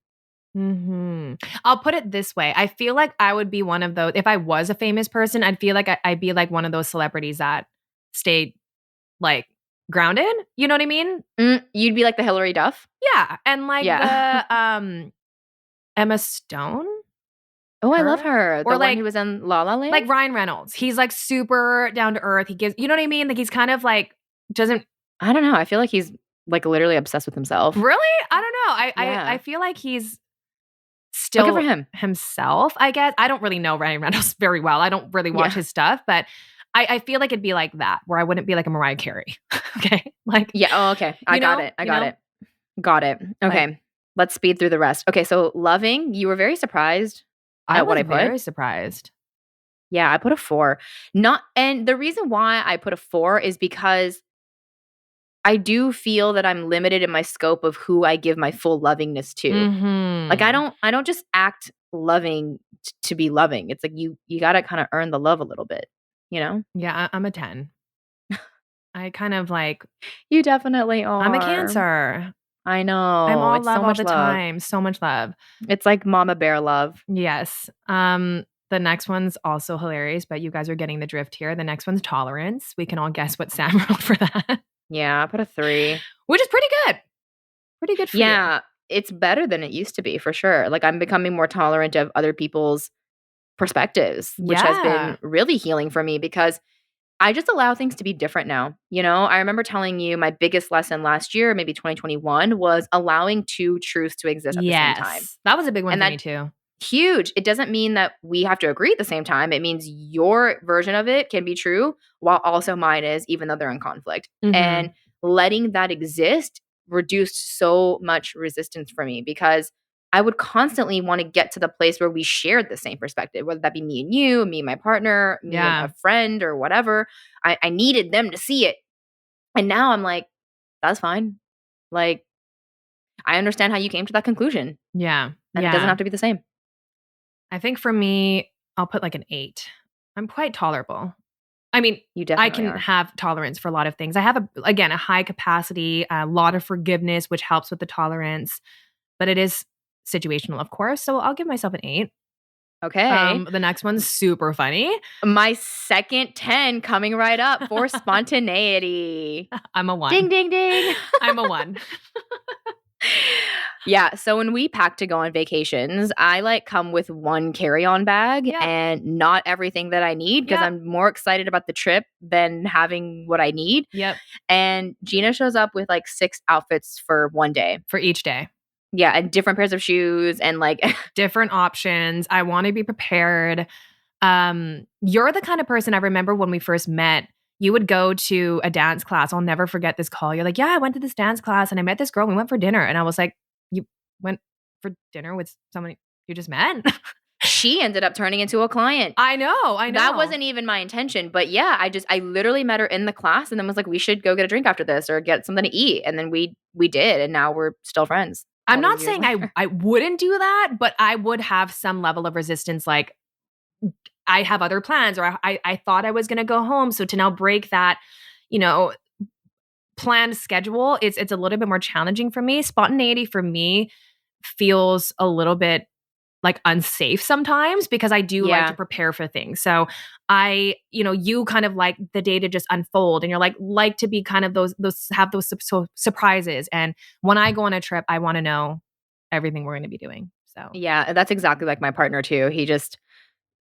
Mm-hmm. I'll put it this way. I feel like I would be one of those, if I was a famous person, I'd feel like I'd be like one of those celebrities that stayed like grounded. You know what I mean? You'd be like the Hillary Duff? Yeah. And like the Emma Stone. Oh, I love her. Or the like, one who was in La La Land? Like Ryan Reynolds. He's like super down to earth. He gives, you know what I mean? Like, he's kind of like, doesn't. I don't know. I feel like he's like literally obsessed with himself. Really? I don't know. I feel like he's still good for him. Himself, I guess. I don't really know Ryan Reynolds very well. I don't really watch his stuff, but I feel like it'd be like that, where I wouldn't be like a Mariah Carey. Okay. Like, yeah. Oh, okay. I got it. Got it. Okay. Like, let's speed through the rest. Okay. So loving, you were very surprised at what I put. Very surprised. Yeah. I put a 4. And the reason why I put a 4 is because I do feel that I'm limited in my scope of who I give my full lovingness to. Mm-hmm. Like, I don't just act loving to be loving. It's like you got to kind of earn the love a little bit, you know? Yeah, I'm a 10. I kind of like. You definitely are. I'm a Cancer. I know. I'm all it's love so much all the love. time. So much love. It's like mama bear love. Yes. The next one's also hilarious, but you guys are getting the drift here. The next one's tolerance. We can all guess what Sam wrote for that. Yeah, I put a 3. Which is pretty good. Pretty good for you. Yeah, it's better than it used to be, for sure. Like, I'm becoming more tolerant of other people's perspectives, which has been really healing for me, because I just allow things to be different now. You know, I remember telling you my biggest lesson last year, maybe 2021, was allowing 2 truths to exist at the same time. That was a big one for me too. Huge. It doesn't mean that we have to agree at the same time. It means your version of it can be true while also mine is, even though they're in conflict. Mm-hmm. And letting that exist reduced so much resistance for me, because I would constantly want to get to the place where we shared the same perspective, whether that be me and you, me and my partner, me and a friend, or whatever. I needed them to see it. And now I'm like, that's fine. Like, I understand how you came to that conclusion. Yeah. And it doesn't have to be the same. I think for me, I'll put like an 8. I'm quite tolerable. I mean, I can have tolerance for a lot of things. I have, a high capacity, a lot of forgiveness, which helps with the tolerance. But it is situational, of course. So I'll give myself an 8. Okay. The next one's super funny. My second 10 coming right up for spontaneity. I'm a 1. Ding, ding, ding. I'm a 1. Yeah. So when we pack to go on vacations, I like come with 1 carry-on bag and not everything that I need, because I'm more excited about the trip than having what I need. Yep. And Gina shows up with like 6 outfits for one day. For each day. Yeah. And different pairs of shoes and like different options. I want to be prepared. You're the kind of person, I remember when we first met, you would go to a dance class. I'll never forget this call. You're like, yeah, I went to this dance class and I met this girl. We went for dinner. And I was like, you went for dinner with someone you just met. She ended up turning into a client. I know. That wasn't even my intention. But yeah, I literally met her in the class and then was like, we should go get a drink after this or get something to eat. And then we did. And now we're still friends. I'm not saying I wouldn't do that, but I would have some level of resistance. Like, I have other plans, or I thought I was going to go home. So to now break that, planned schedule, it's a little bit more challenging for me. Spontaneity for me feels a little bit unsafe sometimes because I do like to prepare for things. So you kind of like the day to just unfold, and you're like to be kind of those surprises. And when I go on a trip, I want to know everything we're going to be doing. So yeah, that's exactly like my partner too. He just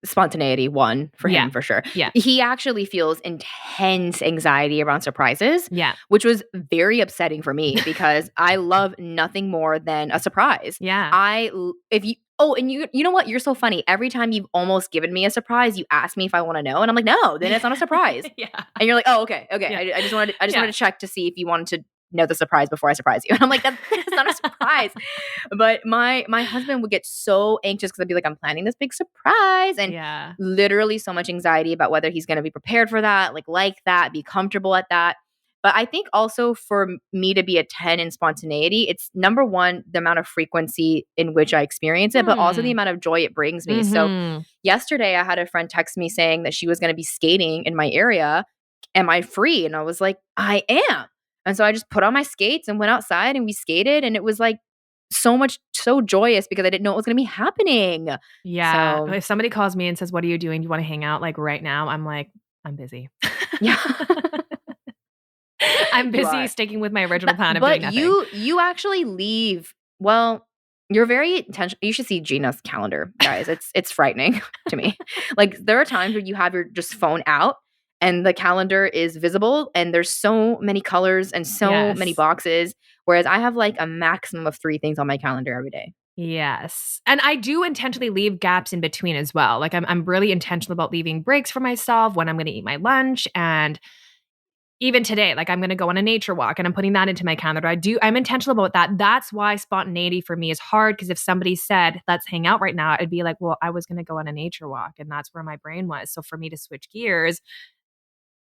spontaneity won for him for sure. Yeah. He actually feels intense anxiety around surprises. Yeah. Which was very upsetting for me because I love nothing more than a surprise. Yeah. And you know what? You're so funny. Every time you've almost given me a surprise, you ask me if I want to know. And I'm like, no, then it's not a surprise. Yeah. And you're like, oh, okay. Yeah. I just wanted to check to see if you wanted to know the surprise before I surprise you. And I'm like, that's not a surprise. But my husband would get so anxious because I'd be like, I'm planning this big surprise. And literally so much anxiety about whether he's going to be prepared for that, like that, be comfortable at that. But I think also for me to be a 10 in spontaneity, it's number one, the amount of frequency in which I experience it, but also the amount of joy it brings me. So yesterday I had a friend text me saying that she was going to be skating in my area. Am I free? And I was like, I am. And so I just put on my skates and went outside and we skated. And it was like so joyous because I didn't know what was going to be happening. Yeah. So, if somebody calls me and says, what are you doing? Do you want to hang out right now? I'm like, I'm busy. Yeah. I'm busy sticking with my original plan of doing nothing. But you actually leave. Well, you're very intentional. You should see Gina's calendar, guys. It's frightening to me. Like there are times where you have your just phone out and the calendar is visible and there's so many colors and so many boxes. Whereas I have like a maximum of 3 things on my calendar every day. Yes. And I do intentionally leave gaps in between as well. Like I'm really intentional about leaving breaks for myself when I'm going to eat my lunch. And even today, like I'm going to go on a nature walk and I'm putting that into my calendar. I'm intentional about that. That's why spontaneity for me is hard. Because if somebody said, let's hang out right now, I'd be like, well, I was going to go on a nature walk and that's where my brain was. So for me to switch gears,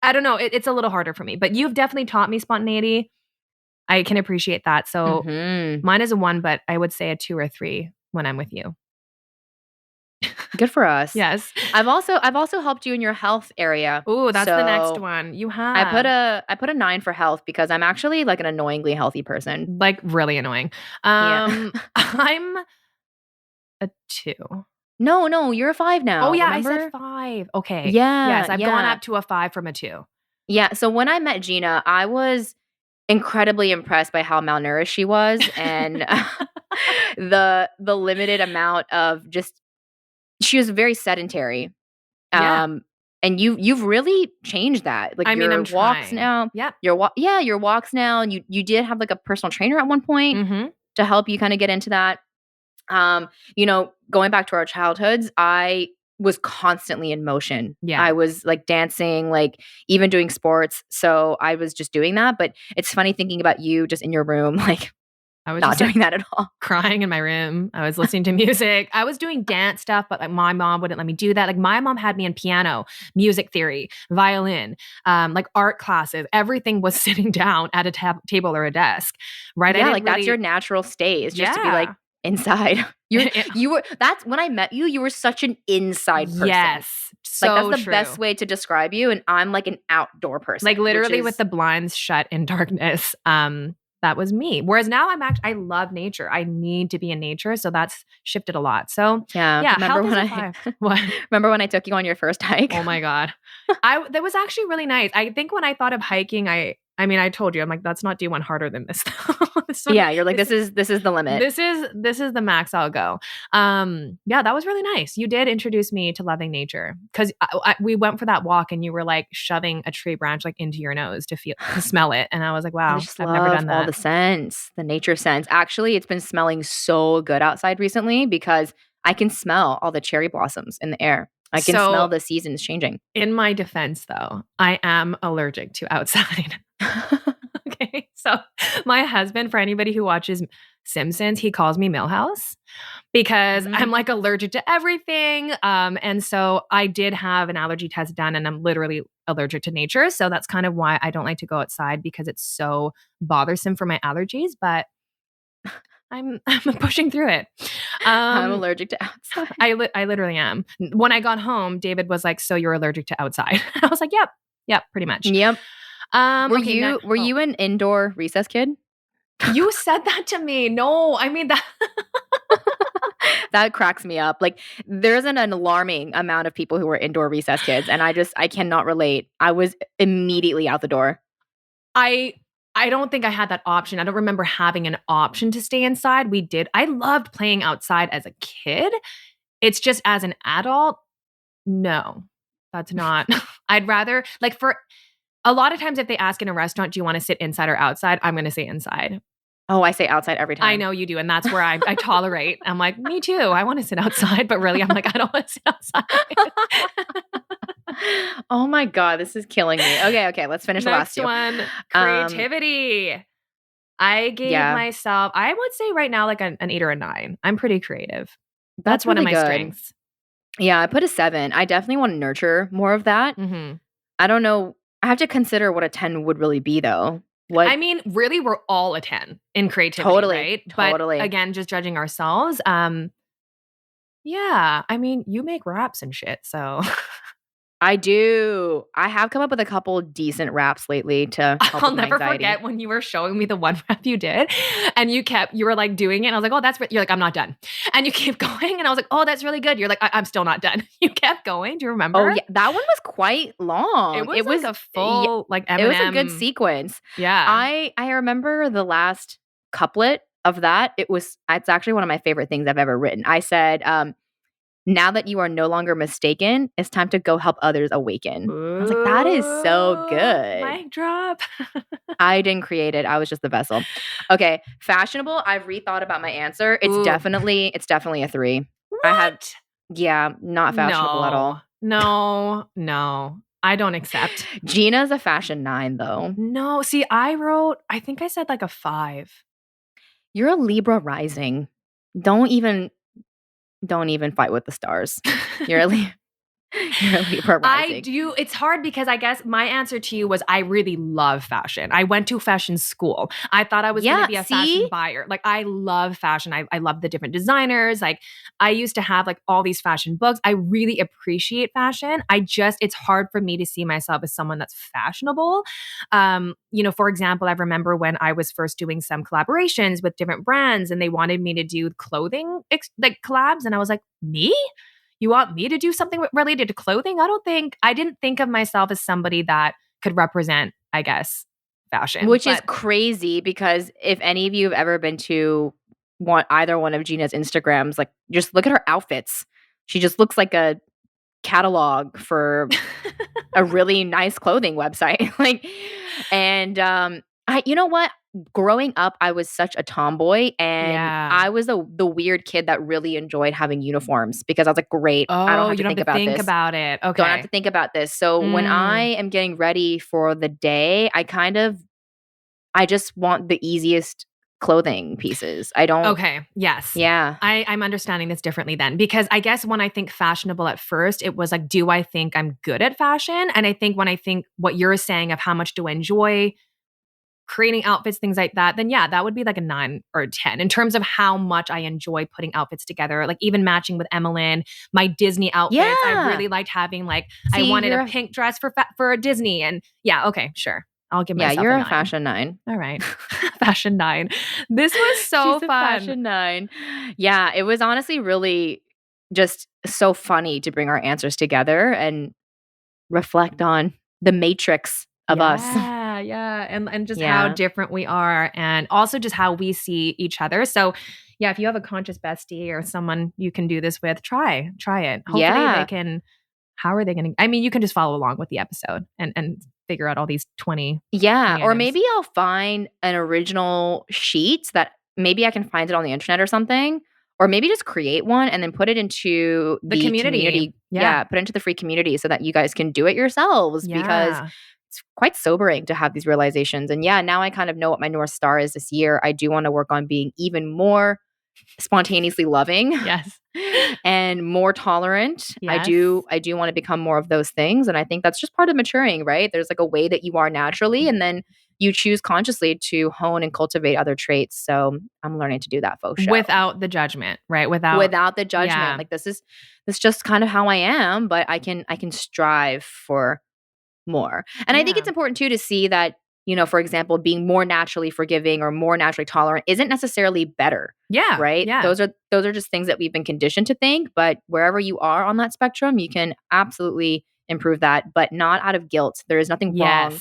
I don't know. It's a little harder for me, but you've definitely taught me spontaneity. I can appreciate that. So mine is a 1, but I would say a 2 or 3 when I'm with you. Good for us. Yes. I've also helped you in your health area. Ooh, that's the next one. You have. I put a 9 for health because I'm actually like an annoyingly healthy person. Like really annoying. I'm a 2. No, you're a 5 now. Oh yeah, remember? I said 5. Okay. Yeah. Yes, I've gone up to a 5 from a 2. Yeah. So when I met Gina, I was incredibly impressed by how malnourished she was and the limited amount of just she was very sedentary. And you've really changed that. Like your I'm walks trying. now. Yeah. Your walks now. And you did have like a personal trainer at one point to help you kind of get into that. Going back to our childhoods, I was constantly in motion. Yeah. I was like dancing, like even doing sports. So I was just doing that. But it's funny thinking about you just in your room, like I was not doing that at all. Crying in my room. I was listening to music. I was doing dance stuff, but like my mom wouldn't let me do that. Like my mom had me in piano, music theory, violin, like art classes. Everything was sitting down at a table or a desk, right? Yeah, like that's your natural state. Is just to be like inside. You were. That's when I met you. You were such an inside person. Yes, so like that's the true. best way to describe you. And I'm like an outdoor person, like literally with the blinds shut in darkness. That was me. Whereas now I love nature. I need to be in nature. So that's shifted a lot. So yeah. Remember when I took you on your first hike? Oh my God. That was actually really nice. I think when I thought of hiking, I told you, I'm like, let's not do one harder than this. You're like, this is the limit. This is the max I'll go. That was really nice. You did introduce me to loving nature because we went for that walk and you were like shoving a tree branch like into your nose to smell it. And I was like, wow, I've never done that. All the scents, the nature scents. Actually, it's been smelling so good outside recently because I can smell all the cherry blossoms in the air. I can smell the seasons changing. In my defense, though, I am allergic to outside. Okay. So my husband, for anybody who watches Simpsons, he calls me Milhouse because I'm like allergic to everything. And so I did have an allergy test done and I'm literally allergic to nature. So that's kind of why I don't like to go outside because it's so bothersome for my allergies. But I'm pushing through it. I'm allergic to outside. I literally am. When I got home, David was like, "So you're allergic to outside?" I was like, "Yep, pretty much." Yep. Were you an indoor recess kid? You said that to me. No, I mean that. That cracks me up. Like there's an alarming amount of people who were indoor recess kids, and I cannot relate. I was immediately out the door. I don't think I had that option. I don't remember having an option to stay inside. We did. I loved playing outside as a kid. It's just as an adult, no, that's not. I'd rather, like, for a lot of times if they ask in a restaurant, do you want to sit inside or outside? I'm going to say inside. Oh, I say outside every time. I know you do. And that's where I tolerate. I'm like, me too. I want to sit outside. But really, I'm like, I don't want to sit outside. Oh my God, this is killing me. Okay, let's finish the last two. Next one, creativity. I gave myself, I would say right now, like an 8 or a 9. I'm pretty creative. That's one of my strengths. Yeah, I put a 7. I definitely want to nurture more of that. I don't know. I have to consider what a 10 would really be, though. I mean, really, we're all a 10 in creativity, right? Totally. But again, just judging ourselves. Yeah, I mean, you make raps and shit, so. I do. I have come up with a couple decent raps lately to help I'll with never anxiety. forget when you were showing me the one rap you did and you were like doing it. And I was like, oh, you're like, I'm not done. And you keep going. And I was like, oh, that's really good. You're like, I'm still not done. You kept going. Do you remember? Oh, yeah. That one was quite long. It was like a full, like Eminem. It was a good sequence. Yeah. I remember the last couplet of that. It's actually one of my favorite things I've ever written. I said, now that you are no longer mistaken, it's time to go help others awaken. I was like, that is so good. Mic drop. I didn't create it. I was just the vessel. Okay. Fashionable. I've rethought about my answer. It's definitely a 3. What? Not fashionable at all. No. I don't accept. Gina's a fashion 9 though. No. See, I think I said like a 5. You're a Libra rising. Don't even fight with the stars. You're a Libra rising. I do. It's hard because I guess my answer to you was I really love fashion. I went to fashion school. I thought I was going to be a fashion buyer. Like I love fashion. I love the different designers. Like I used to have like all these fashion books. I really appreciate fashion. It's hard for me to see myself as someone that's fashionable. For example, I remember when I was first doing some collaborations with different brands and they wanted me to do clothing like collabs. And I was like, me? You want me to do something related to clothing? I didn't think of myself as somebody that could represent, I guess, fashion. Which is crazy because if any of you have ever been to either one of Gina's Instagrams, like just look at her outfits. She just looks like a catalog for a really nice clothing website. You know what? Growing up, I was such a tomboy and I was the weird kid that really enjoyed having uniforms because I was like, great, I don't have to think about this. About it. Okay. Don't have to think about this. So when I am getting ready for the day, I just want the easiest clothing pieces. I don't. Okay. Yes. Yeah. I'm understanding this differently then because I guess when I think fashionable at first, it was like, do I think I'm good at fashion? And I think when I think what you're saying of how much do I enjoy creating outfits, things like that, then yeah, that would be like a 9 or a 10 in terms of how much I enjoy putting outfits together. Like even matching with Emmeline, my Disney outfits, I really liked having I wanted a pink dress for a Disney and okay, sure. I'll give myself you're a 9. Fashion 9. All right. Fashion 9. This was so She's fun. A fashion 9. Yeah, it was honestly really just so funny to bring our answers together and reflect on the matrix of us. Yeah. And just how different we are and also just how we see each other. So yeah, if you have a conscious bestie or someone you can do this with, try it. Hopefully they can, how are they going to, I mean, you can just follow along with the episode and figure out all these 20. Yeah. Or maybe I'll find an original sheet that maybe I can find it on the internet or something. Or maybe just create one and then put it into the community. Yeah, put it into the free community so that you guys can do it yourselves because quite sobering to have these realizations. And yeah, now I kind of know what my North Star is this year. I do want to work on being even more spontaneously loving. Yes. And more tolerant. Yes. I do want to become more of those things. And I think that's just part of maturing, right? There's like a way that you are naturally, and then you choose consciously to hone and cultivate other traits. So I'm learning to do that for sure. Without the judgment, right? Without the judgment. Yeah. Like this just kind of how I am, but I can strive for more. And I think it's important too to see that, for example, being more naturally forgiving or more naturally tolerant isn't necessarily better. Yeah. Right? Yeah. Those are just things that we've been conditioned to think, but wherever you are on that spectrum, you can absolutely improve that, but not out of guilt. There is nothing wrong.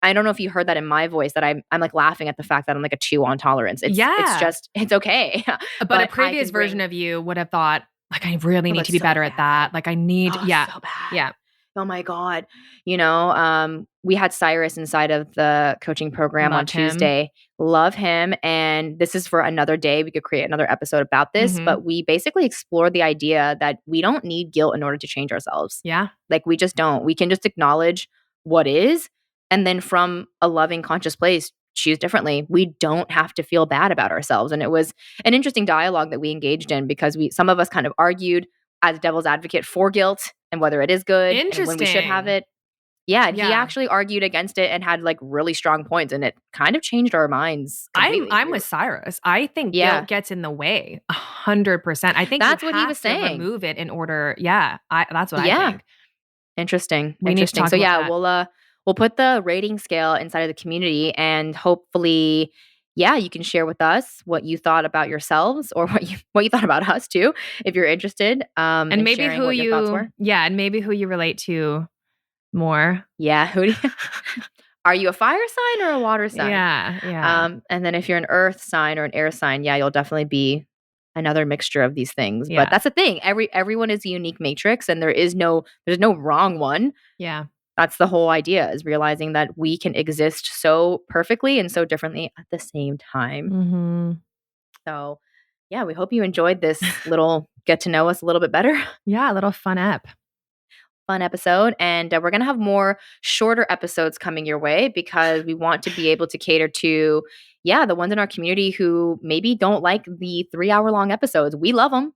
I don't know if you heard that in my voice, that I'm like laughing at the fact that I'm like a 2 on tolerance. It's okay. But a previous version of you would have thought, like, I really need to be better at that. Like I need, so bad. Yeah. Oh my God. We had Cyrus inside of the coaching program on Tuesday. Love him. And this is for another day. We could create another episode about this, but we basically explored the idea that we don't need guilt in order to change ourselves. Yeah. Like we just don't. We can just acknowledge what is, and then from a loving, conscious place, choose differently. We don't have to feel bad about ourselves. And it was an interesting dialogue that we engaged in, because some of us kind of argued as devil's advocate for guilt and whether it is good and when we should have it. Yeah, he actually argued against it and had like really strong points, and it kind of changed our minds completely. I'm with Cyrus. I think guilt gets in the way 100%. I think that's what he was saying. Remove it in order. Yeah, that's what I think. Interesting. We need to talk about that. We'll put the rating scale inside of the community, and hopefully, you can share with us what you thought about yourselves, or what you thought about us too, if you're interested. And maybe who your thoughts were. Yeah, and maybe who you relate to more. Yeah, who do you, are you a fire sign or a water sign? Yeah. And then if you're an earth sign or an air sign, you'll definitely be another mixture of these things. But that's the thing. Everyone is a unique matrix, and there's no wrong one. Yeah. That's the whole idea, is realizing that we can exist so perfectly and so differently at the same time. Mm-hmm. So, we hope you enjoyed this little get to know us a little bit better. Yeah, a little fun episode. And we're going to have more shorter episodes coming your way, because we want to be able to cater to, the ones in our community who maybe don't like the 3-hour-long episodes. We love them.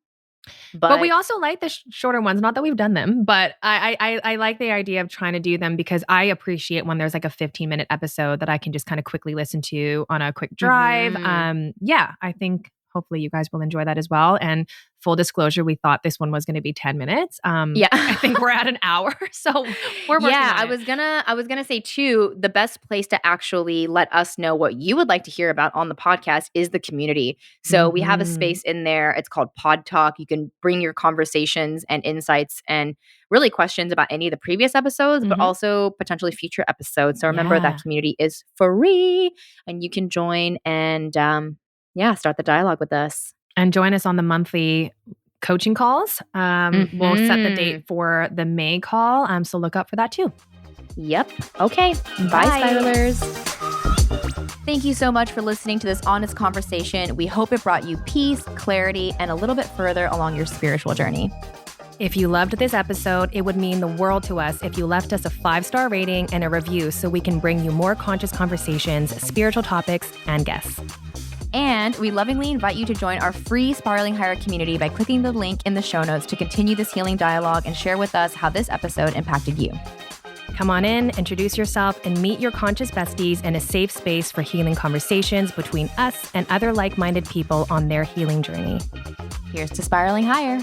But we also like the shorter ones. Not that we've done them, but I like the idea of trying to do them, because I appreciate when there's like a 15-minute episode that I can just kind of quickly listen to on a quick drive. I think hopefully you guys will enjoy that as well. And full disclosure, we thought this one was going to be 10 minutes. I think we're at an hour, so we're working on it. I was gonna say too, the best place to actually let us know what you would like to hear about on the podcast is the community. So we have a space in there. It's called Pod Talk. You can bring your conversations and insights and really questions about any of the previous episodes, but also potentially future episodes. So remember that community is free, and you can join and start the dialogue with us. And join us on the monthly coaching calls. We'll set the date for the May call. So look up for that too. Yep. Okay. Bye, Spiralers. Thank you so much for listening to this honest conversation. We hope it brought you peace, clarity, and a little bit further along your spiritual journey. If you loved this episode, it would mean the world to us if you left us a 5-star rating and a review, so we can bring you more conscious conversations, spiritual topics, and guests. And we lovingly invite you to join our free Spiralinghigher community by clicking the link in the show notes to continue this healing dialogue and share with us how this episode impacted you. Come on in, introduce yourself, and meet your conscious besties in a safe space for healing conversations between us and other like-minded people on their healing journey. Here's to Spiraling Higher.